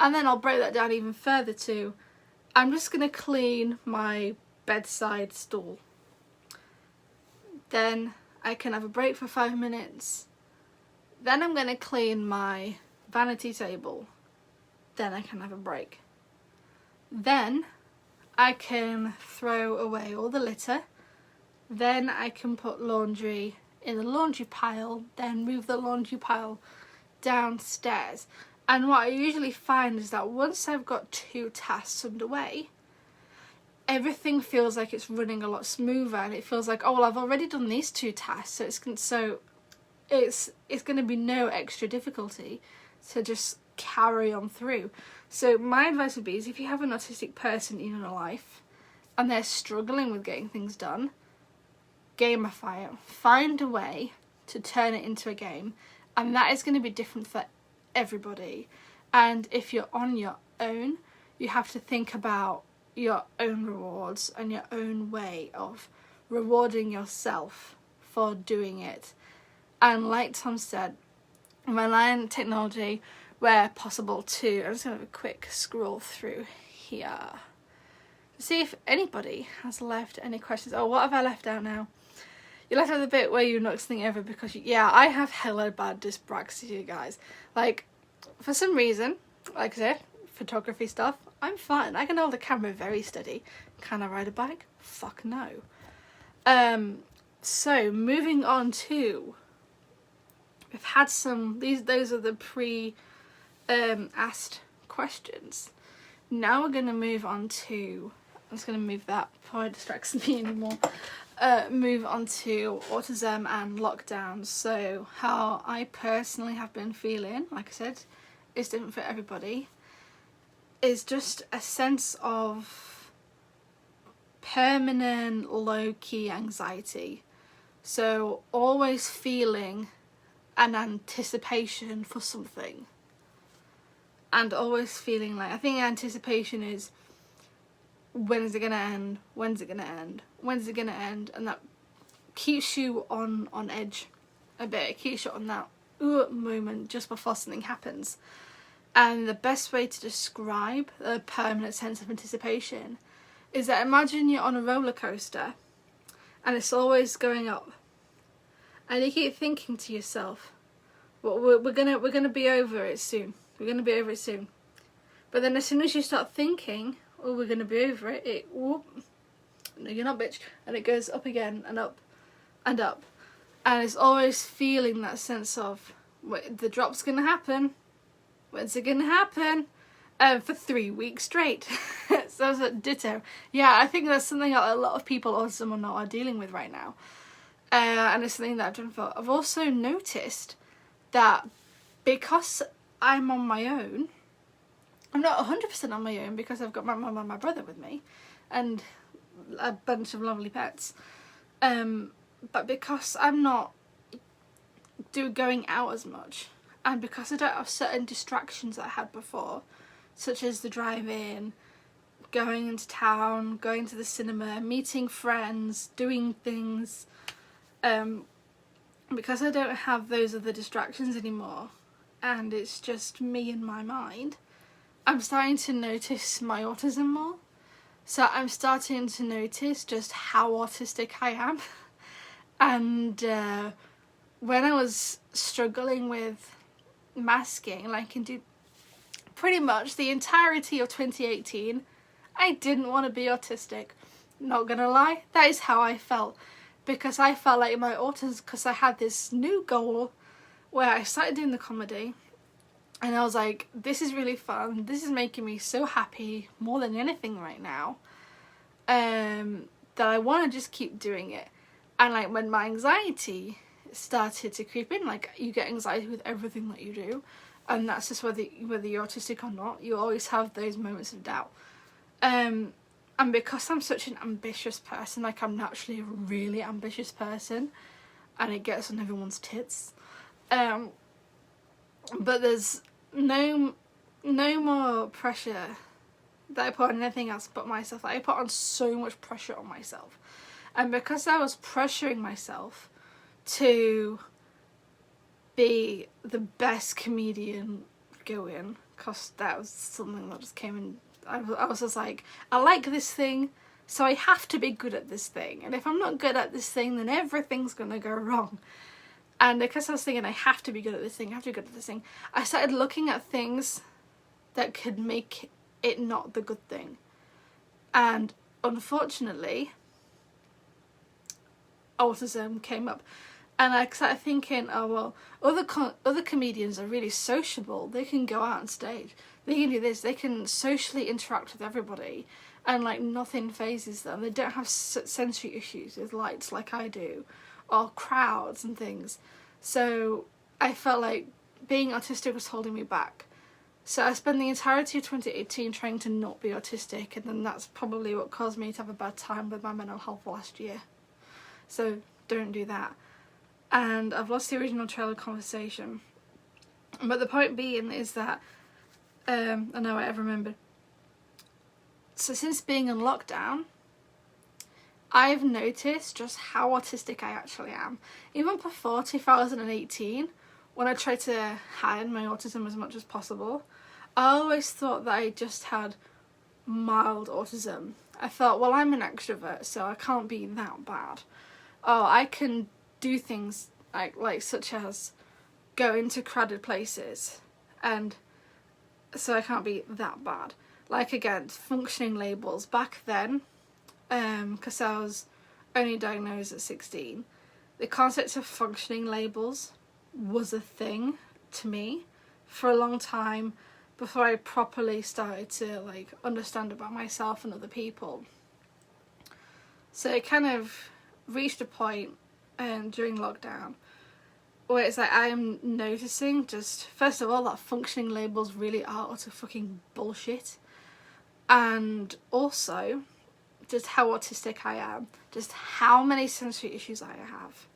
And then I'll break that down even further to, I'm just going to clean my bedside stool. Then I can have a break for 5 minutes. Then I'm going to clean my vanity table. Then I can have a break. Then I can throw away all the litter. Then I can put laundry in the laundry pile, then move the laundry pile downstairs. And what I usually find is that once I've got 2 tasks underway, everything feels like it's running a lot smoother, and it feels like, oh well, I've already done these 2 tasks, so it's going to be no extra difficulty to just carry on through. So my advice would be is, if you have an autistic person in your life and they're struggling with getting things done, gamify it. Find a way to turn it into a game, and that is going to be different for everybody. And if you're on your own, you have to think about your own rewards and your own way of rewarding yourself for doing it. And like Tom said, rely on technology where possible too. I'm just going to have a quick scroll through here. see if anybody has left any questions. Oh, what have I left out now? You left out the bit where you knocked something over because yeah, I have hella bad dyspraxia, guys. Like, for some reason, like I said, photography stuff, I'm fine. I can hold the camera very steady. Can I ride a bike? Fuck no. So moving on to, we've had some, those are the asked questions. Now we're gonna move on to, I'm just gonna move that before it distracts me anymore. Move on to autism and lockdown. So how I personally have been feeling, like I said, is different for everybody, is just a sense of permanent low-key anxiety. So always feeling an anticipation for something, and always feeling like, I think anticipation is, when is it gonna end? When's it gonna end? When's it gonna end? And that keeps you on edge a bit. It keeps you on that moment just before something happens. And the best way to describe a permanent sense of anticipation is that, imagine you're on a roller coaster and it's always going up, and you keep thinking to yourself, well, we're gonna be over it soon. We're gonna be over it soon. But then as soon as you start thinking, oh, we're gonna be over it, whoop, no, you're not, bitch, and it goes up again and up and up, and it's always feeling that sense of, wait, the drop's gonna happen. When's it gonna happen? For 3 weeks straight. So it's a ditto. Yeah, I think that's something that a lot of people autism or not are dealing with right now. And it's something that I've done for. I've also noticed that because I'm on my own, I'm not 100% on my own because I've got my mum and my brother with me and a bunch of lovely pets. But because I'm not going out as much, and because I don't have certain distractions that I had before, such as the drive-in, going into town, going to the cinema, meeting friends, doing things, because I don't have those other distractions anymore, and it's just me and my mind, I'm starting to notice my autism more. So I'm starting to notice just how autistic I am. And when I was struggling with masking, like into pretty much the entirety of 2018, I didn't want to be autistic. Not gonna lie, that is how I felt. Because I felt like my autism, because I had this new goal where I started doing the comedy, and I was like, this is really fun, this is making me so happy more than anything right now, that I want to just keep doing it. And like, when my anxiety started to creep in, like, you get anxiety with everything that you do, and that's just whether you're autistic or not, you always have those moments of doubt. And because I'm such an ambitious person, like, I'm naturally a really ambitious person, and it gets on everyone's tits, but there's no more pressure that I put on anything else but myself. I put on so much pressure on myself, and because I was pressuring myself to be the best comedian going, because that was something that just came in, I was just like, I like this thing, so I have to be good at this thing, and if I'm not good at this thing, then everything's gonna go wrong. And because I was thinking, I have to be good at this thing, I started looking at things that could make it not the good thing. And unfortunately, autism came up. And I started thinking, oh well, other comedians are really sociable. They can go out on stage. They can do this. They can socially interact with everybody. And like, nothing phases them. They don't have sensory issues with lights like I do, or crowds and things. So I felt like being autistic was holding me back. So I spent the entirety of 2018 trying to not be autistic, and then that's probably what caused me to have a bad time with my mental health last year. So don't do that. And I've lost the original trail of conversation. But the point being is that, I know I've remembered. So since being in lockdown, I've noticed just how autistic I actually am. Even before 2018, when I tried to hide my autism as much as possible, I always thought that I just had mild autism. I thought, well, I'm an extrovert, so I can't be that bad. Oh, I can do things like such as go into crowded places, and so I can't be that bad. Like, again, functioning labels. Back then, because I was only diagnosed at 16, the concept of functioning labels was a thing to me for a long time before I properly started to like understand about myself and other people. So it kind of reached a point during lockdown where it's like I'm noticing just, first of all, that functioning labels really are utter fucking bullshit, and also just how autistic I am, just how many sensory issues I have,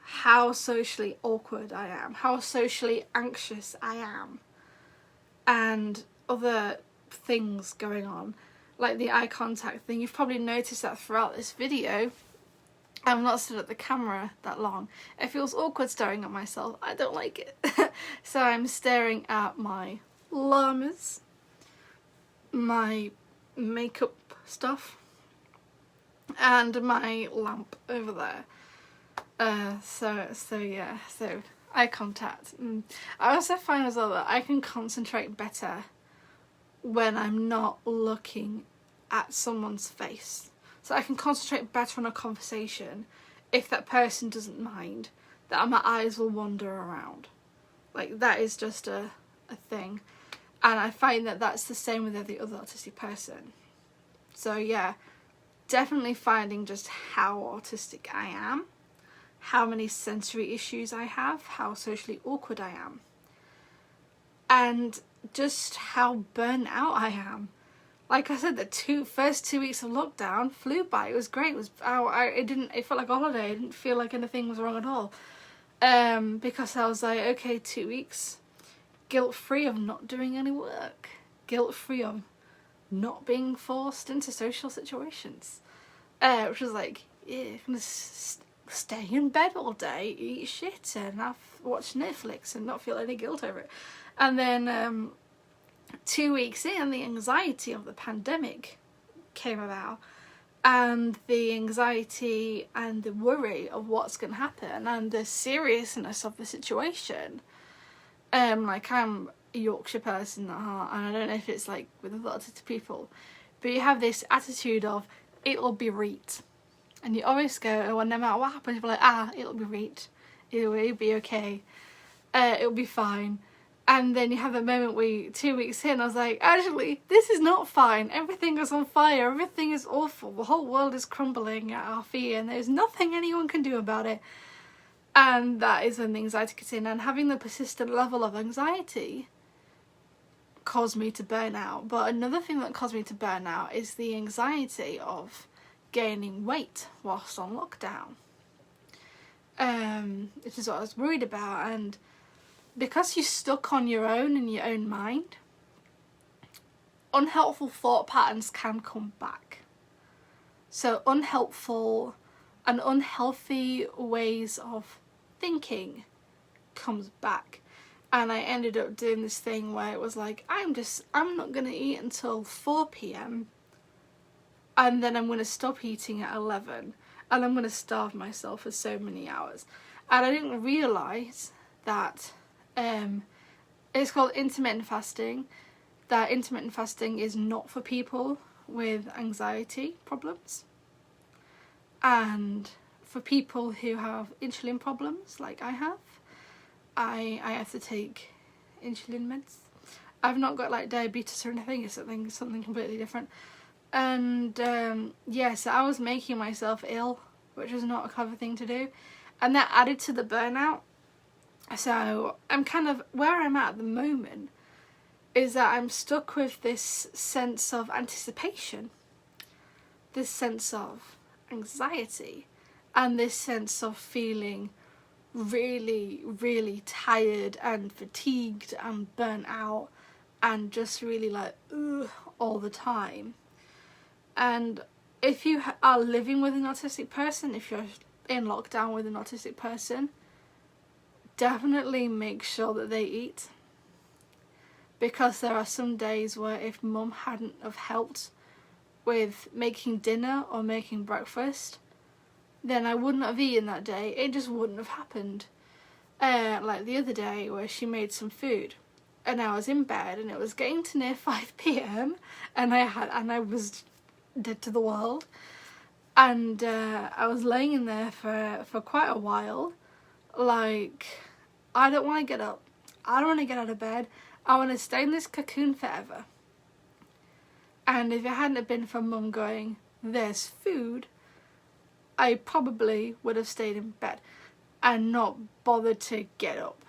how socially awkward I am, how socially anxious I am, and other things going on, like the eye contact thing. You've probably noticed that throughout this video. I'm not stood at the camera that long. It feels awkward staring at myself. I don't like it. So I'm staring at my llamas, my makeup stuff, and my lamp over there. So eye contact. I also find as well that I can concentrate better when I'm not looking at someone's face. So I can concentrate better on a conversation if that person doesn't mind that my eyes will wander around. Like, that is just a thing. And I find that that's the same with every other autistic person. So yeah, definitely finding just how autistic I am, how many sensory issues I have, how socially awkward I am, and just how burnt out I am. Like I said, the first 2 weeks of lockdown flew by. It was great. It felt like a holiday. I didn't feel like anything was wrong at all. Because I was like, okay, 2 weeks, guilt-free of not doing any work, guilt-free of not being forced into social situations, which was like, yeah, I'm gonna stay in bed all day, eat shit, and watch Netflix and not feel any guilt over it. And then 2 weeks in, the anxiety of the pandemic came about, and the anxiety and the worry of what's going to happen, and the seriousness of the situation. Like, I'm a Yorkshire person at heart, and I don't know if it's like with a lot of people, but you have this attitude of, it'll be right. And you always go, oh, no matter what happens, you're like, it'll be right. It'll be okay. It'll be fine. And then you have that moment where 2 weeks in, I was like, actually, this is not fine. Everything is on fire. Everything is awful. The whole world is crumbling at our feet, and there's nothing anyone can do about it. And that is when the anxiety gets in. And having the persistent level of anxiety caused me to burn out. But another thing that caused me to burn out is the anxiety of gaining weight whilst on lockdown. Which is what I was worried about. And because you're stuck on your own in your own mind, unhelpful thought patterns can come back. So unhelpful and unhealthy ways of thinking comes back. And I ended up doing this thing where it was like, I'm not going to eat until 4 p.m. and then I'm going to stop eating at 11, and I'm going to starve myself for so many hours. And I didn't realise that it's called intermittent fasting, that intermittent fasting is not for people with anxiety problems, and for people who have insulin problems like I have. I have to take insulin meds. I've not got like diabetes or anything. It's something completely different. And so I was making myself ill, which was not a clever thing to do, and that added to the burnout. So I'm kind of, where I'm at the moment is that I'm stuck with this sense of anticipation, this sense of anxiety, and this sense of feeling really, really tired and fatigued and burnt out and just really like, ugh, all the time. And if you are living with an autistic person, if you're in lockdown with an autistic person, definitely make sure that they eat, because there are some days where if mum hadn't have helped with making dinner or making breakfast, then I wouldn't have eaten that day. It just wouldn't have happened. Like the other day where she made some food and I was in bed and it was getting to near 5 p.m. and I was dead to the world, and I was laying in there for quite a while. Like, I don't want to get up. I don't want to get out of bed. I want to stay in this cocoon forever. And if it hadn't have been for Mum going, there's food, I probably would have stayed in bed and not bothered to get up.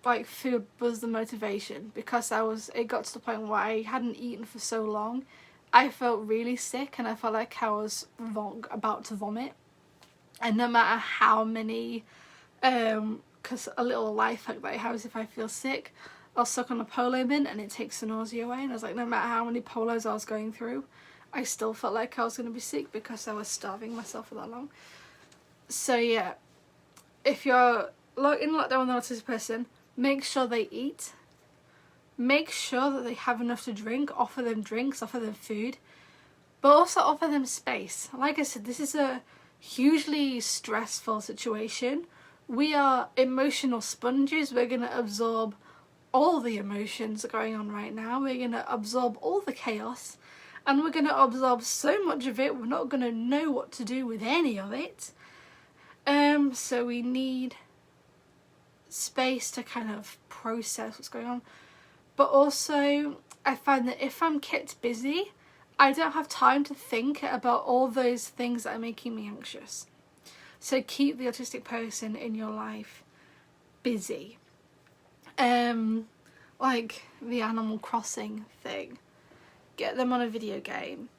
Like, food was the motivation, because it got to the point where I hadn't eaten for so long. I felt really sick and I felt like I was about to vomit. And no matter how many, because a little life hack that I have is if I feel sick, I'll suck on a polo mint and it takes the nausea away. And I was like, no matter how many polos I was going through, I still felt like I was going to be sick because I was starving myself for that long. So yeah, if you're in lockdown with an autistic person, make sure they eat. Make sure that they have enough to drink. Offer them drinks, offer them food, but also offer them space. Like I said, this is a hugely stressful situation. We are emotional sponges. We're going to absorb all the emotions going on right now. We're going to absorb all the chaos, and we're going to absorb so much of it, we're not going to know what to do with any of it. So we need space to kind of process what's going on. But also, I find that if I'm kept busy, I don't have time to think about all those things that are making me anxious. So keep the autistic person in your life busy. Like the Animal Crossing thing. Get them on a video game.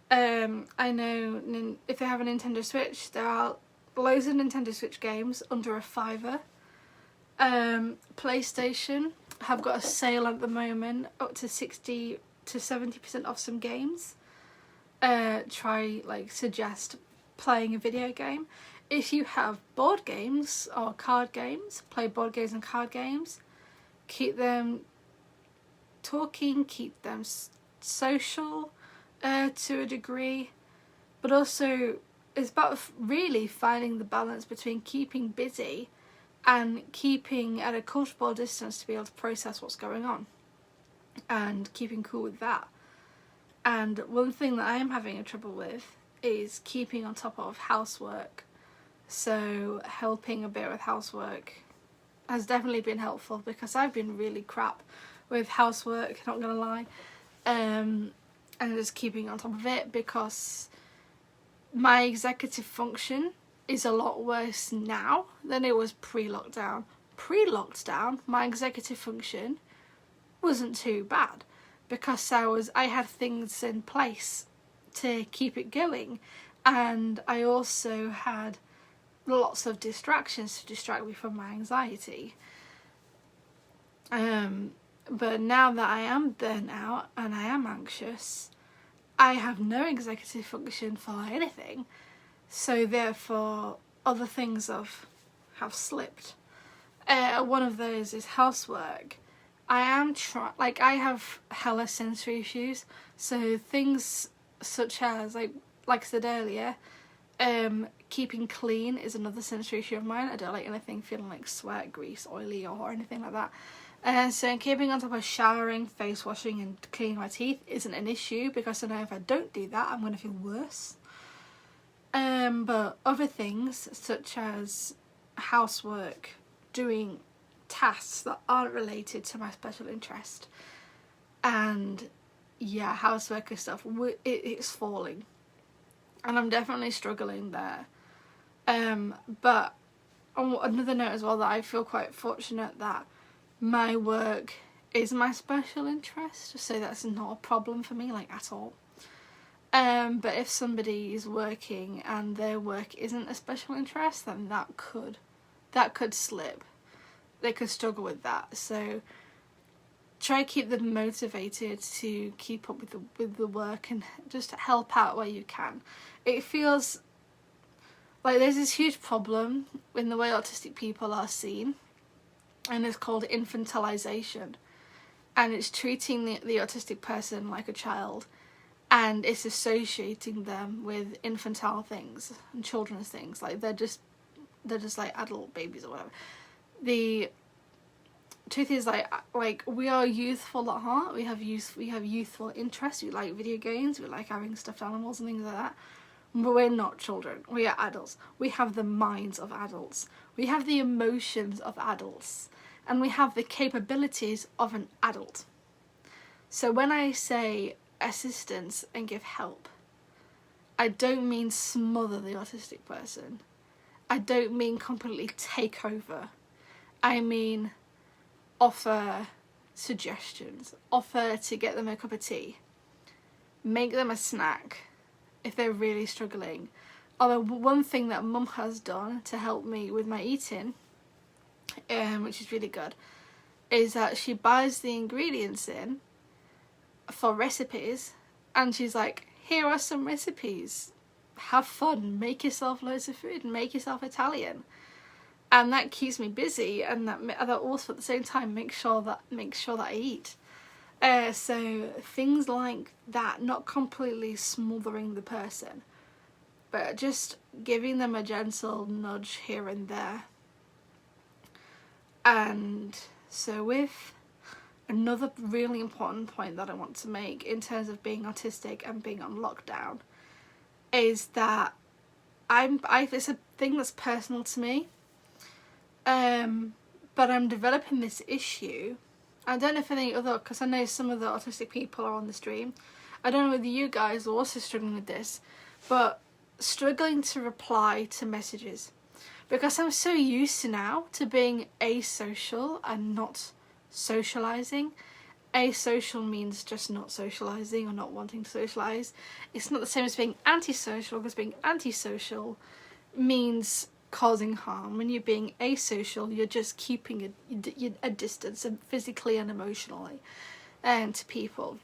I know if they have a Nintendo Switch, there are loads of Nintendo Switch games under $5. PlayStation have got a sale at the moment, up to 60 to 70% off some games. Suggest playing a video game. If you have board games or card games, play board games and card games. Keep them talking, keep them social to a degree, but also it's about really finding the balance between keeping busy and keeping at a comfortable distance to be able to process what's going on and keeping cool with that. And one thing that I am having a trouble with is keeping on top of housework. So helping a bit with housework has definitely been helpful, because I've been really crap with housework, not gonna lie, and just keeping on top of it, because my executive function is a lot worse now than it was pre-lockdown. Pre-lockdown, my executive function wasn't too bad, because I had things in place to keep it going, and I also had lots of distractions to distract me from my anxiety. But now that I am burnt out and I am anxious, I have no executive function for anything, so therefore other things have slipped. One of those is housework. I have hella sensory issues, so things such as like I said earlier, keeping clean is another sensory issue of mine. I don't like anything feeling like sweat, grease, oily or anything like that. So keeping on top of showering, face washing and cleaning my teeth isn't an issue, because I know if I don't do that I'm going to feel worse. But other things such as housework, doing tasks that aren't related to my special interest, and yeah, housework and stuff, it's falling. And I'm definitely struggling there. But on another note as well, that I feel quite fortunate that my work is my special interest, so that's not a problem for me, like, at all. But if somebody is working and their work isn't a special interest, then that could slip. They could struggle with that. So try to keep them motivated to keep up with the work and just help out where you can. It feels like there's this huge problem in the way autistic people are seen, and it's called infantilization, and it's treating the autistic person like a child and it's associating them with infantile things and children's things, like they're just like adult babies or whatever. The truth is, like we are youthful at heart. We have youthful interests. We like video games. We like having stuffed animals and things like that. But we're not children. We are adults. We have the minds of adults. We have the emotions of adults, and we have the capabilities of an adult. So when I say assistance and give help, I don't mean smother the autistic person. I don't mean completely take over. I mean offer suggestions, offer to get them a cup of tea, make them a snack if they're really struggling. Although one thing that Mum has done to help me with my eating, which is really good, is that she buys the ingredients in for recipes, and she's like, here are some recipes, have fun, make yourself loads of food, make yourself Italian. And that keeps me busy, and that also at the same time makes sure that I eat. So things like that, not completely smothering the person, but just giving them a gentle nudge here and there. And so with another really important point that I want to make in terms of being autistic and being on lockdown is that it's a thing that's personal to me. But I'm developing this issue. I don't know if any other, because I know some of the autistic people are on the stream. I don't know whether you guys are also struggling with this, but struggling to reply to messages. Because I'm so used to now to being asocial and not socialising. Asocial means just not socialising or not wanting to socialise. It's not the same as being antisocial, because being antisocial means causing harm. When you're being asocial, you're just keeping a distance, physically and emotionally, to people.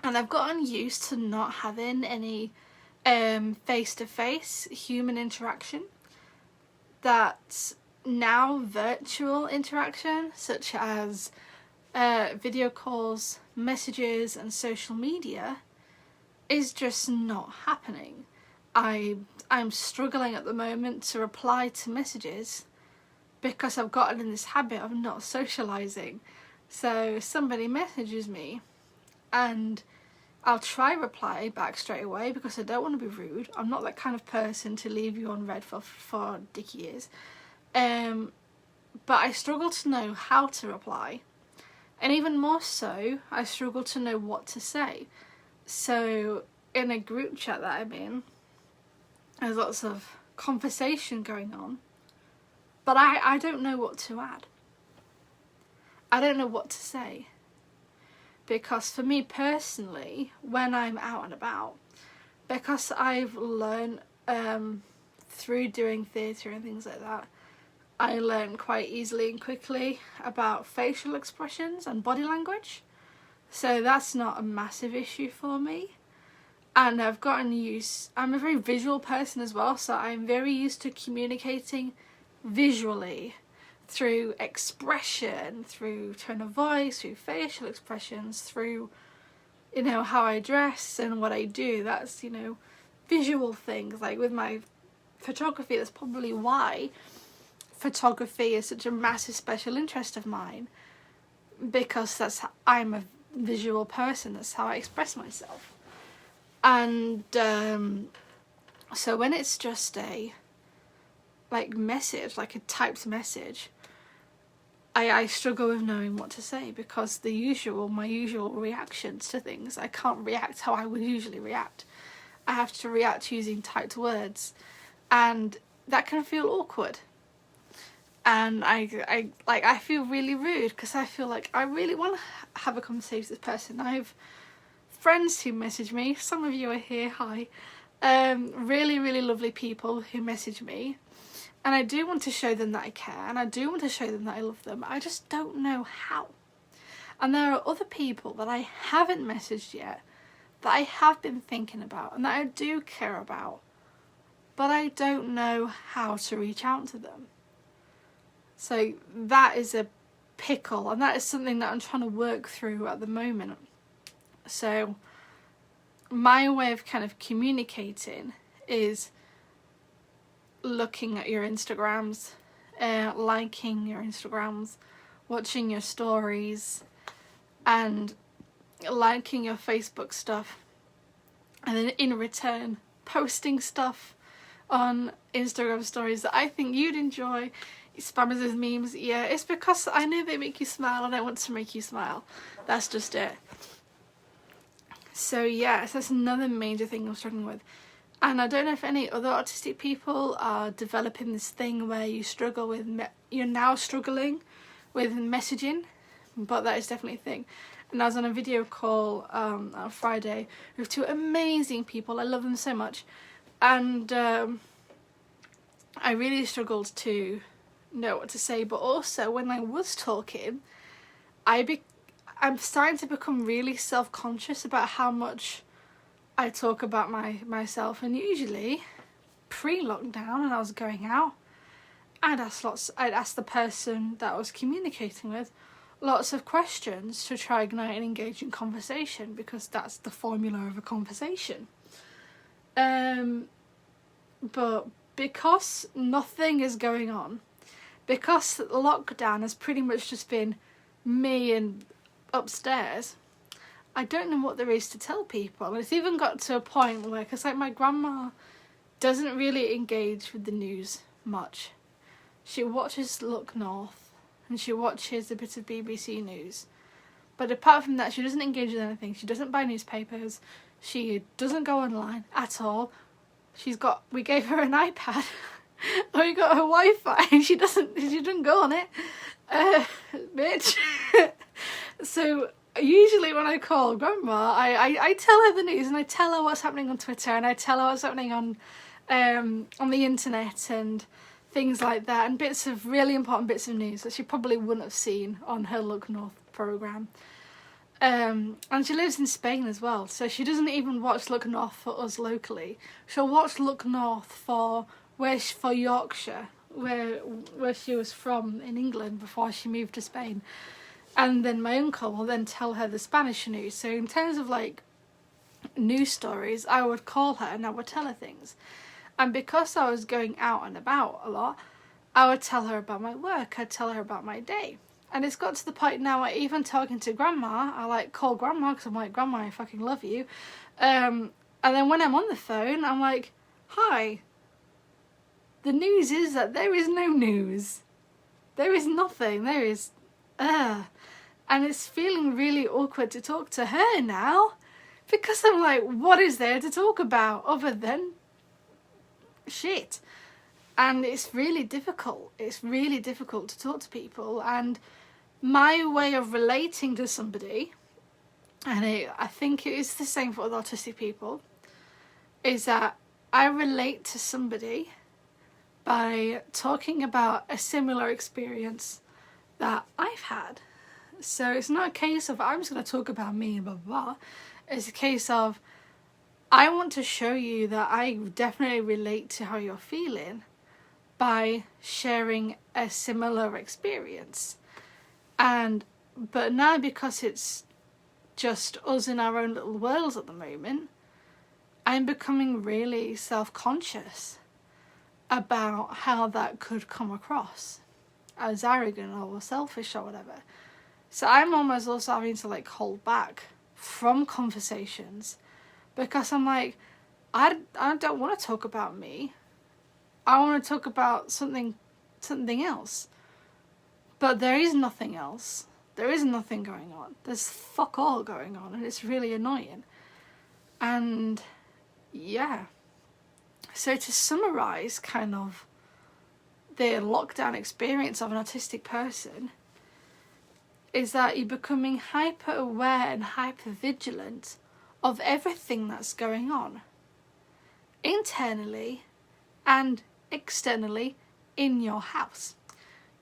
And I've gotten used to not having any face-to-face human interaction. That now virtual interaction, such as video calls, messages and social media, is just not happening. I'm struggling at the moment to reply to messages because I've gotten in this habit of not socialising. So somebody messages me and I'll try reply back straight away because I don't want to be rude. I'm not that kind of person to leave you on read for dick years. But I struggle to know how to reply. And even more so, I struggle to know what to say. So in a group chat that I'm in, there's lots of conversation going on, but I don't know what to add. I don't know what to say. Because for me personally, when I'm out and about, because I've learned through doing theatre and things like that, I learn quite easily and quickly about facial expressions and body language. So that's not a massive issue for me. And I've gotten used, I'm a very visual person as well, so I'm very used to communicating visually through expression, through tone of voice, through facial expressions, through, you know, how I dress and what I do. That's, you know, visual things. Like with my photography, that's probably why photography is such a massive special interest of mine, because I'm a visual person. That's how I express myself. And so when it's just a message, like a typed message, I struggle with knowing what to say, because my usual reactions to things, I can't react how I would usually react. I have to react using typed words, and that can feel awkward. And I feel really rude, because I feel like I really want to have a conversation with this person. I have friends who message me, some of you are here, hi, really, really lovely people who message me, and I do want to show them that I care, and I do want to show them that I love them. I just don't know how. And there are other people that I haven't messaged yet, that I have been thinking about, and that I do care about, but I don't know how to reach out to them. So that is a pickle, and that is something that I'm trying to work through at the moment. So my way of kind of communicating is looking at your Instagrams, liking your Instagrams, watching your stories, and liking your Facebook stuff, and then in return posting stuff on Instagram stories that I think you'd enjoy. Spammers with memes, yeah, it's because I know they make you smile and I want to make you smile. That's just it. So yeah, so that's another major thing I'm struggling with. And I don't know if any other autistic people are developing this thing where you struggle with, you're now struggling with messaging, but that is definitely a thing. And I was on a video call on Friday with two amazing people. I love them so much. And I really struggled to know what to say, but also when I was talking, I'm starting to become really self-conscious about how much I talk about myself. And usually pre-lockdown, and I was going out, I'd ask the person that I was communicating with lots of questions to try ignite an engaging conversation, because that's the formula of a conversation. But because nothing is going on, because lockdown has pretty much just been me and upstairs, I don't know what there is to tell people. And it's even got to a point where, because like my grandma doesn't really engage with the news much. She watches Look North and she watches a bit of BBC News. But apart from that, she doesn't engage with anything. She doesn't buy newspapers. She doesn't go online at all. We gave her an iPad. We got her Wi-Fi and she doesn't go on it. Bitch. So usually when I call grandma, I tell her the news and I tell her what's happening on Twitter and I tell her what's happening on the internet and things like that, and really important bits of news that she probably wouldn't have seen on her Look North programme. And she lives in Spain as well, so she doesn't even watch Look North for us locally. She'll watch Look North for Yorkshire, where she was from in England before she moved to Spain. And then my uncle will then tell her the Spanish news. So in terms of like news stories, I would call her and I would tell her things. And because I was going out and about a lot, I would tell her about my work, I'd tell her about my day. And it's got to the point now where even talking to grandma, I like call grandma because I'm like, grandma, I fucking love you. And then when I'm on the phone, I'm like, hi, the news is that there is no news. There is nothing, there is, and it's feeling really awkward to talk to her now, because I'm like, what is there to talk about other than shit? And it's really difficult. It's really difficult to talk to people. And my way of relating to somebody, and I think it is the same for other autistic people, is that I relate to somebody by talking about a similar experience that I've had. So it's not a case of I'm just going to talk about me and blah blah blah. It's a case of I want to show you that I definitely relate to how you're feeling by sharing a similar experience. But now, because it's just us in our own little worlds at the moment, I'm becoming really self-conscious about how that could come across as arrogant or selfish or whatever. So I'm almost also having to like hold back from conversations, because I'm like, I don't want to talk about me. I want to talk about something else. But there is nothing else. There is nothing going on. There's fuck all going on, and it's really annoying. And yeah. So to summarise kind of the lockdown experience of an autistic person, is that you're becoming hyper aware and hyper vigilant of everything that's going on, internally and externally in your house.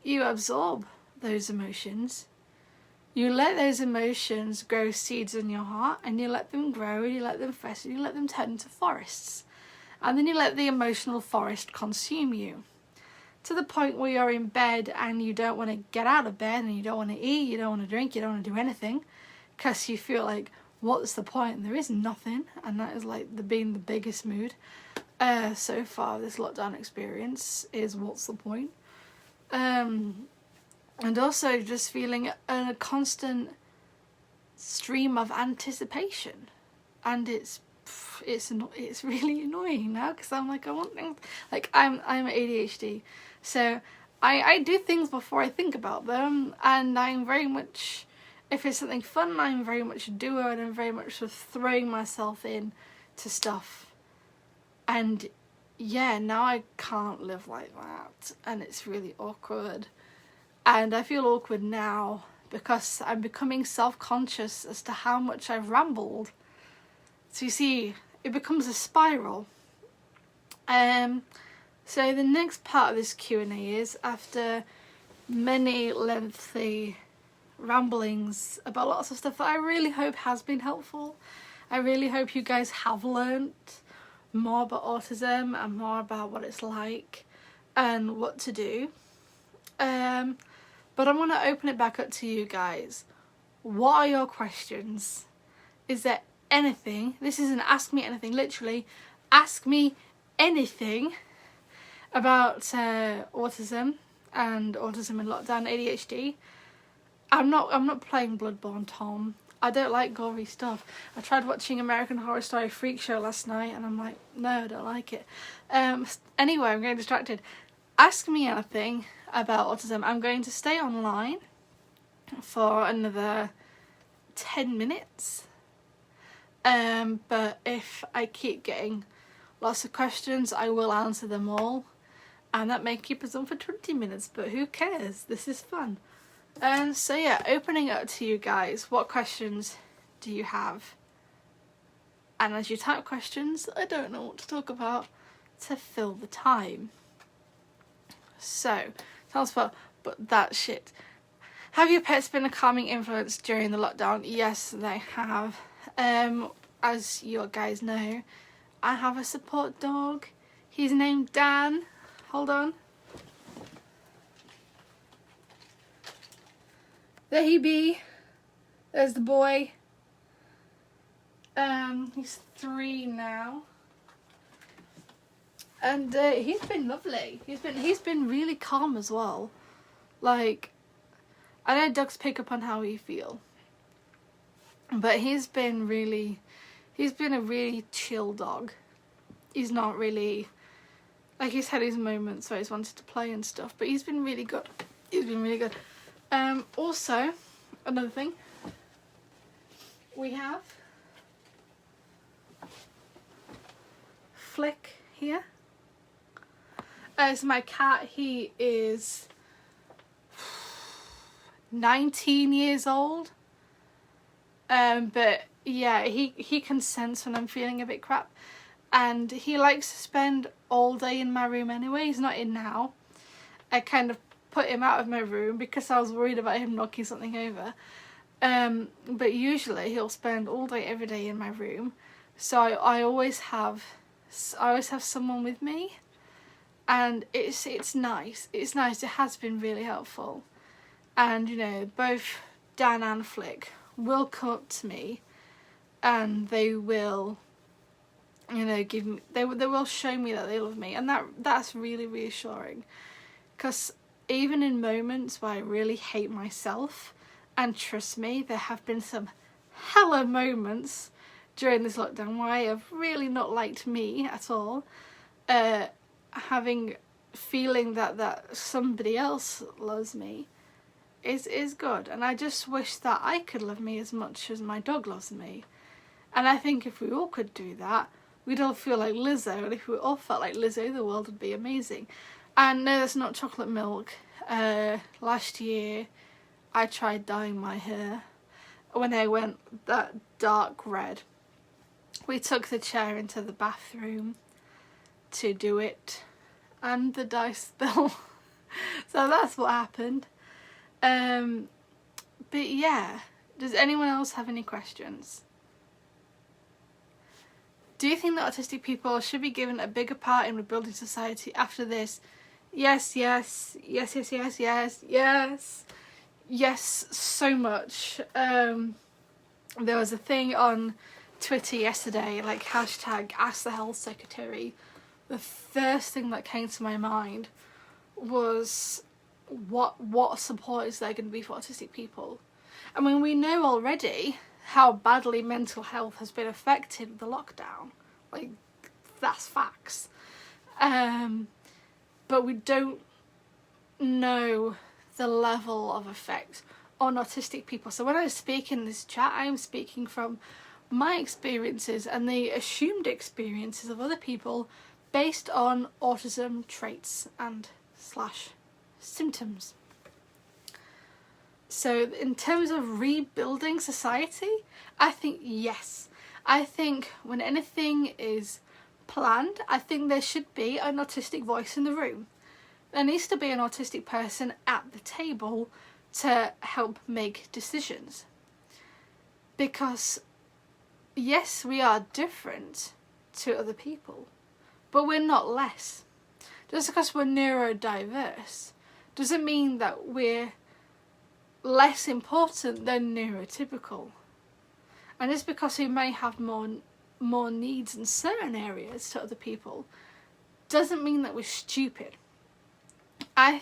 You absorb those emotions, you let those emotions grow seeds in your heart, and you let them grow, and you let them fester, you let them turn into forests, and then you let the emotional forest consume you, to the point where you're in bed and you don't want to get out of bed, and you don't want to eat, you don't want to drink, you don't want to do anything, because you feel like, what's the point? There is nothing, and that is like being the biggest mood so far this lockdown experience is what's the point. And also just feeling a constant stream of anticipation, and it's really annoying now, because I'm like, I want things, like I'm ADHD, so I do things before I think about them, and I'm very much, if it's something fun, I'm very much a doer, and I'm very much sort of throwing myself in to stuff. And yeah, now I can't live like that, and it's really awkward. And I feel awkward now because I'm becoming self-conscious as to how much I've rambled. So you see, it becomes a spiral. So the next part of this Q&A is, after many lengthy ramblings about lots of stuff that I really hope has been helpful. I really hope you guys have learnt more about autism and more about what it's like and what to do. But I want to open it back up to you guys. What are your questions? Is there anything? This isn't ask me anything, literally. Ask me anything about autism and autism in lockdown, ADHD. I'm not playing Bloodborne, Tom. I don't like gory stuff. I tried watching American Horror Story Freak Show last night, and I'm like, no, I don't like it. Anyway, I'm getting distracted. Ask me anything about autism. I'm going to stay online for another 10 minutes. But if I keep getting lots of questions, I will answer them all. And that may keep us on for 20 minutes, but who cares? This is fun. So yeah, opening up to you guys, what questions do you have? And as you type questions, I don't know what to talk about to fill the time. So, tell us about, but that shit. Have your pets been a calming influence during the lockdown? Yes, they have. As you guys know, I have a support dog. He's named Dan. Hold on. There he be. There's the boy. He's 3 now. And he's been lovely. He's been really calm as well. Like, I know dogs pick up on how we feel, but he's been a really chill dog. He's not really, like, he's had his moments where he's wanted to play and stuff, but he's been really good. Also, another thing, we have Flick here. It's my cat. He is 19 years old. But yeah, he can sense when I'm feeling a bit crap, and he likes to spend all day in my room anyway. He's not in now. I kind of put him out of my room because I was worried about him knocking something over. But usually he'll spend all day every day in my room, so I always have someone with me, and it's nice. It's nice. It has been really helpful. And you know, both Dan and Flick will come up to me, and they will, you know, give me, they will show me that they love me, and that's really reassuring. Because even in moments where I really hate myself, and trust me, there have been some hella moments during this lockdown where I have really not liked me at all, feeling that somebody else loves me is good. And I just wish that I could love me as much as my dog loves me. And I think if we all could do that, we'd all feel like Lizzo, and if we all felt like Lizzo, the world would be amazing. And no, that's not chocolate milk. Last year I tried dyeing my hair when I went that dark red. We took the chair into the bathroom to do it, and the dye spilled. So that's what happened. But yeah, does anyone else have any questions? Do you think that autistic people should be given a bigger part in rebuilding society after this? Yes, yes, yes, yes, yes, yes, yes, yes, so much. there was a thing on Twitter yesterday, like hashtag Ask the Health Secretary. The first thing that came to my mind was what support is there going to be for autistic people? I mean, we know already how badly mental health has been affected with the lockdown. Like, that's facts. But we don't know the level of effect on autistic people. So when I speak in this chat, I am speaking from my experiences and the assumed experiences of other people based on autism traits and / symptoms. So in terms of rebuilding society, I think yes. I think when anything is planned, I think there should be an autistic voice in the room. There needs to be an autistic person at the table to help make decisions. Because yes, we are different to other people, but we're not less. Just because we're neurodiverse doesn't mean that we're less important than neurotypical. And just because we may have more needs in certain areas to other people doesn't mean that we're stupid. I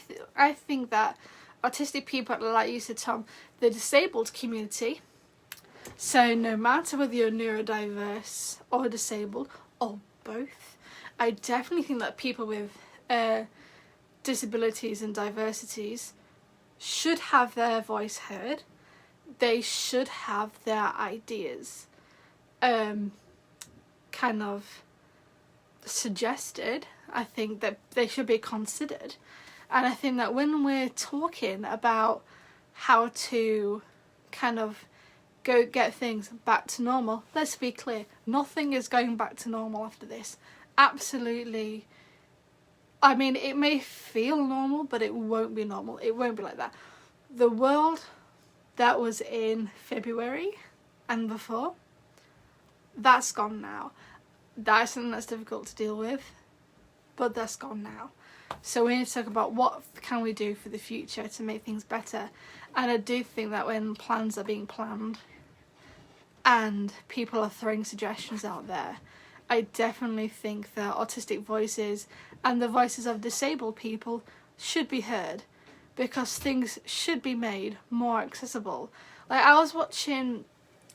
think that autistic people, like you said, Tom, the disabled community, so no matter whether you're neurodiverse or disabled or both, I definitely think that people with disabilities and diversities should have their voice heard. They should have their ideas kind of suggested. I think that they should be considered. And I think that when we're talking about how to kind of go get things back to normal, let's be clear, nothing is going back to normal after this. Absolutely. I mean, it may feel normal, but it won't be normal. It won't be like that. The world that was in February and before, that's gone now. That's something that's difficult to deal with, but that's gone now. So we need to talk about what can we do for the future to make things better. And I do think that when plans are being planned and people are throwing suggestions out there, I definitely think that autistic voices and the voices of disabled people should be heard, because things should be made more accessible. Like, I was watching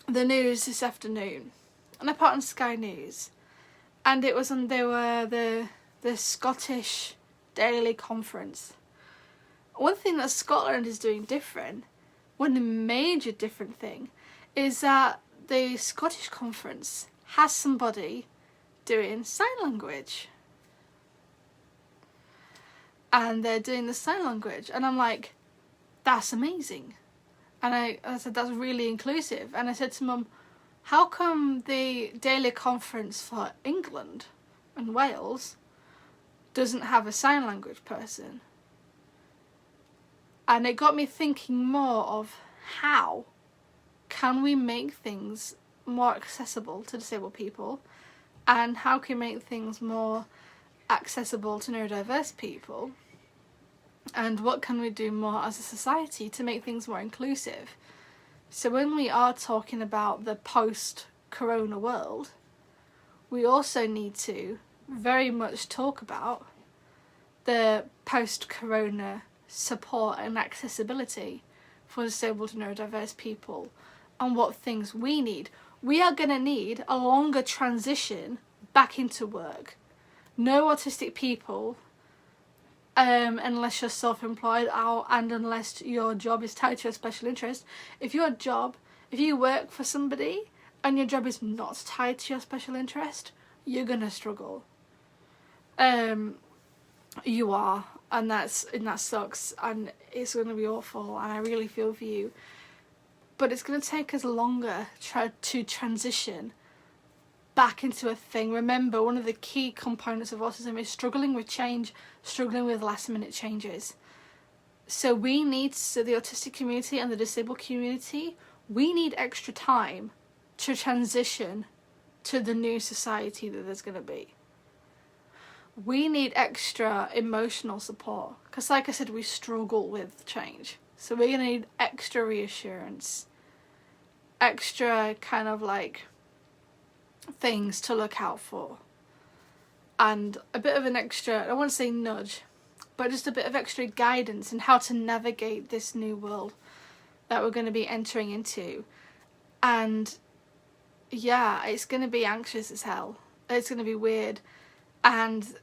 the news this afternoon, and I put on Sky News, and it was on, they were the Scottish Daily Conference. One thing that Scotland is doing different, one major different thing, is that the Scottish Conference has somebody doing sign language. And they're doing the sign language. And I'm like, that's amazing. And I said, that's really inclusive. And I said to Mum, how come the Daily Conference for England and Wales doesn't have a sign language person? And it got me thinking more of how can we make things more accessible to disabled people, and how can we make things more accessible to neurodiverse people, and what can we do more as a society to make things more inclusive. So when we are talking about the post-corona world, we also need to very much talk about the post-corona support and accessibility for disabled and neurodiverse people, and what things we need. We are going to need a longer transition back into work. No autistic people, unless you're self-employed and unless your job is tied to a special interest. If you work for somebody and your job is not tied to your special interest, you're going to struggle. You are, and that sucks, and it's going to be awful, and I really feel for you. But it's going to take us longer to transition back into a thing. Remember, one of the key components of autism is struggling with change, struggling with last minute changes. So the autistic community and the disabled community, we need extra time to transition to the new society that there's going to be. We need extra emotional support, because like I said, we struggle with change. So we're going to need extra reassurance. extra kind of like things to look out for, and a bit of an extra, I won't say nudge, but just a bit of extra guidance in how to navigate this new world that we're going to be entering into. And yeah, it's going to be anxious as hell. It's going to be weird. And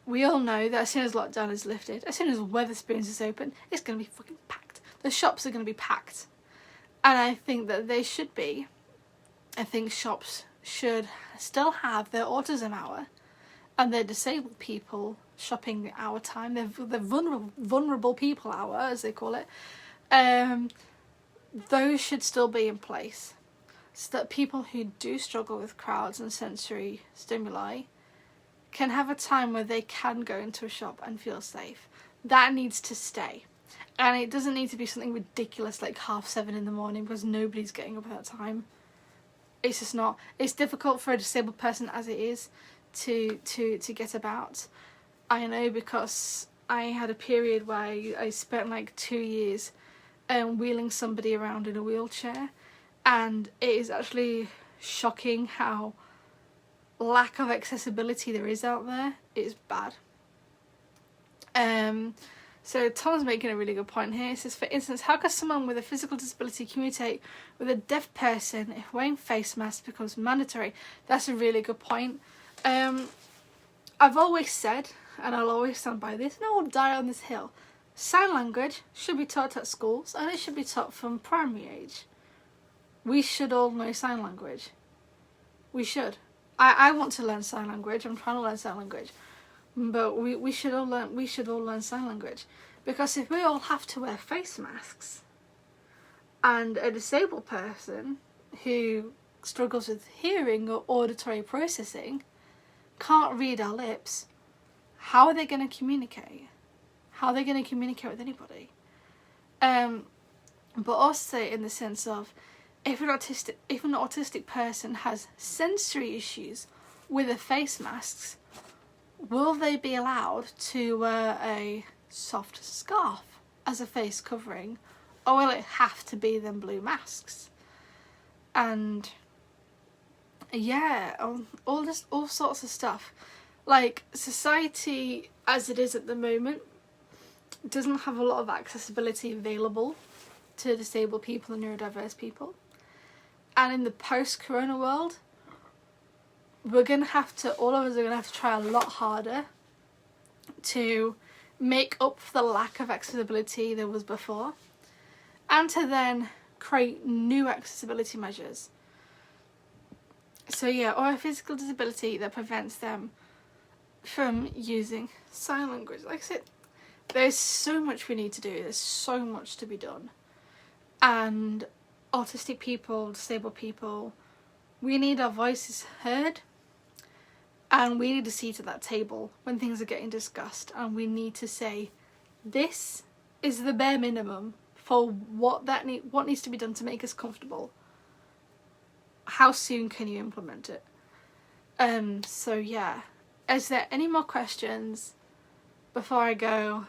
we all know that as soon as lockdown is lifted, as soon as Wetherspoons is open, it's going to be fucking packed. The shops are going to be packed. And I think that they should be. I think shops should still have their autism hour and their disabled people shopping hour time, their vulnerable people hour, as they call it. Those should still be in place, so that people who do struggle with crowds and sensory stimuli can have a time where they can go into a shop and feel safe. That needs to stay. And it doesn't need to be something ridiculous like 7:30 in the morning, because nobody's getting up at that time. It's just not. It's difficult for a disabled person as it is to get about. I know, because I had a period where I spent like 2 years wheeling somebody around in a wheelchair, and it is actually shocking how lack of accessibility there is out there. It's bad. So Tom's making a really good point here. He says, for instance, how can someone with a physical disability communicate with a deaf person if wearing face masks becomes mandatory? That's a really good point. I've always said, and I'll always stand by this, and I will die on this hill, sign language should be taught at schools, and it should be taught from primary age. We should all know sign language. We should. I want to learn sign language. I'm trying to learn sign language. But we should all learn sign language, because if we all have to wear face masks, and a disabled person who struggles with hearing or auditory processing can't read our lips, how are they going to communicate? How are they going to communicate with anybody? But also in the sense of, if an autistic person has sensory issues with the face masks, will they be allowed to wear a soft scarf as a face covering, or will it have to be them blue masks? And yeah, all sorts of stuff. Like, society as it is at the moment doesn't have a lot of accessibility available to disabled people and neurodiverse people. And in the post-corona world, all of us are going to have to try a lot harder to make up for the lack of accessibility there was before, and to then create new accessibility measures. So yeah, or a physical disability that prevents them from using sign language. Like I said, there's so much we need to do, there's so much to be done. And autistic people, disabled people, we need our voices heard, and we need a seat at that table when things are getting discussed, and we need to say, this is the bare minimum for what needs to be done to make us comfortable. How soon can you implement it? So yeah, is there any more questions before I go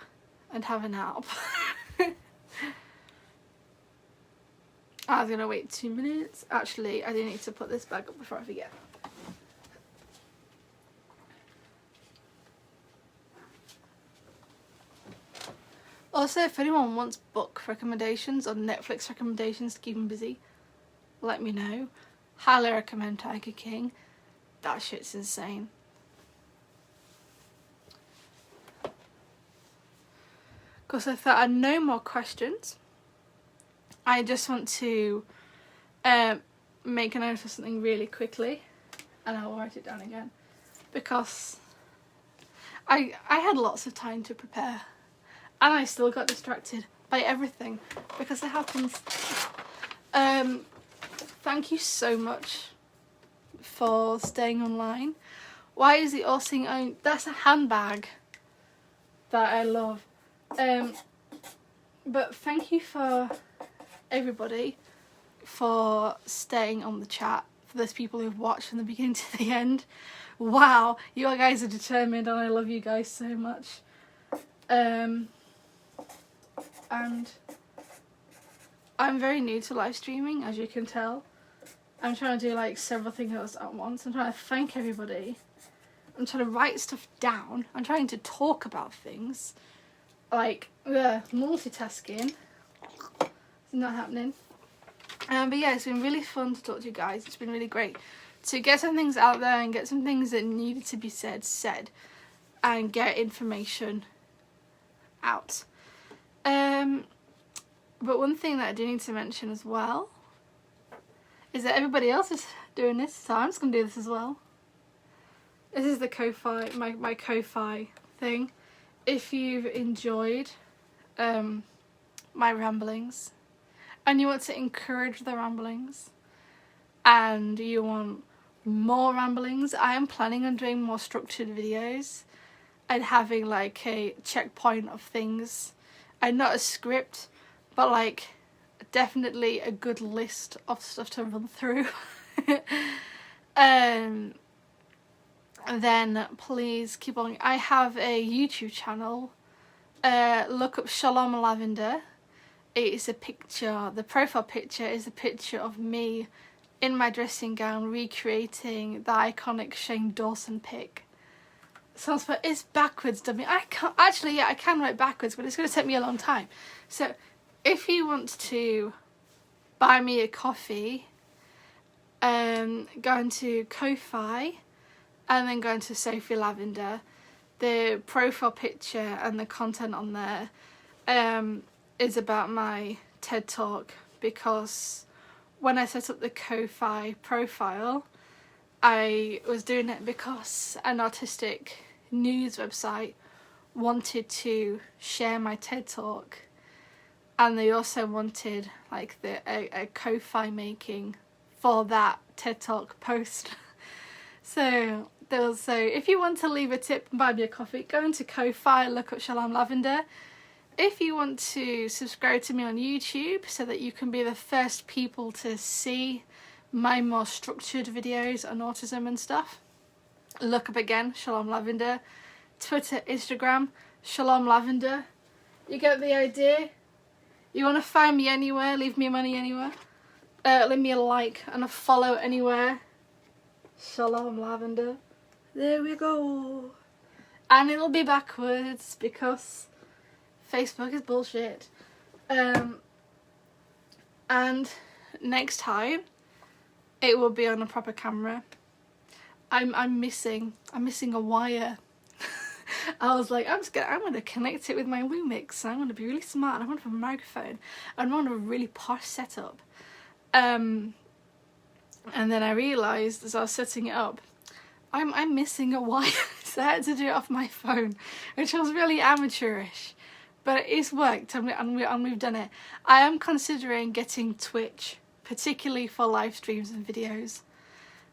and have a nap? I was gonna wait 2 minutes. Actually, I do need to put this back up before I forget. Also, if anyone wants book recommendations or Netflix recommendations to keep them busy, let me know. Highly recommend Tiger King. That shit's insane. Because if there are no more questions, I just want to make a note of something really quickly, and I'll write it down again, because I had lots of time to prepare, and I still got distracted by everything, because it happens. Thank you so much for staying online. Why is it all saying, oh, that's a handbag that I love. But thank you for everybody for staying on the chat, for those people who've watched from the beginning to the end. Wow, you guys are determined, and I love you guys so much. And I'm very new to live streaming, as you can tell. I'm trying to do like several things at once. I'm trying to thank everybody. I'm trying to write stuff down. I'm trying to talk about things. Like, multitasking. It's not happening. But yeah, it's been really fun to talk to you guys. It's been really great to get some things out there and get some things that needed to be said, and get information out. But one thing that I do need to mention as well is that everybody else is doing this, so I'm just going to do this as well. This is the Ko-Fi, my Ko-Fi thing. If you've enjoyed my ramblings and you want to encourage the ramblings and you want more ramblings, I am planning on doing more structured videos and having like a checkpoint of things, and not a script, but like definitely a good list of stuff to run through. Then please keep on. I have a YouTube channel. Look up Shalom Lavender. It is a picture, the profile picture is a picture of me in my dressing gown recreating the iconic Shane Dawson pic. Sounds but it's backwards, dummy. I can't actually, yeah, I can write backwards, but it's going to take me a long time. So if you want to buy me a coffee, go into Ko-Fi and then go into Sophie Lavender. The profile picture and the content on there is about my TED Talk, because when I set up the Ko-Fi profile, I was doing it because an autistic news website wanted to share my TED Talk, and they also wanted like a Ko-Fi making for that TED Talk post. So if you want to leave a tip and buy me a coffee, go into Ko-Fi, look up Shalom Lavender. If you want to subscribe to me on YouTube so that you can be the first people to see my more structured videos on autism and stuff, look up again Shalom Lavender. Twitter, Instagram, Shalom Lavender. You get the idea? You want to find me anywhere, leave me money anywhere, leave me a like and a follow anywhere, Shalom Lavender. There we go. And it'll be backwards because Facebook is bullshit. And next time it will be on a proper camera. I'm missing a wire. I was like, I'm gonna connect it with my Lumix. I'm gonna be really smart. And I want a microphone. I want a really posh setup. And then I realised as I was setting it up, I'm missing a wire, so I had to do it off my phone, which was really amateurish. But it's worked, and we've done it. I am considering getting Twitch, particularly for live streams and videos.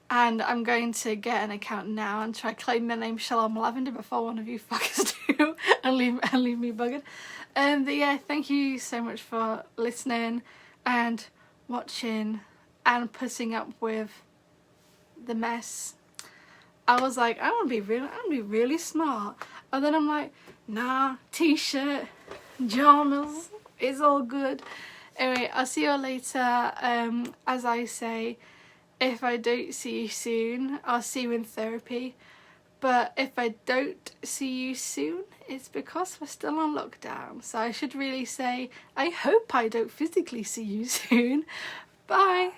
And I'm going to get an account now and try claim the name Shalom Lavender before one of you fuckers do and leave me buggered. But yeah, thank you so much for listening and watching and putting up with the mess. I was like, I want to be really smart, and then I'm like, nah, t-shirt, pajamas, it's all good. Anyway, I'll see you all later. As I say, if I don't see you soon, I'll see you in therapy. But if I don't see you soon, it's because we're still on lockdown. So I should really say, I hope I don't physically see you soon. Bye.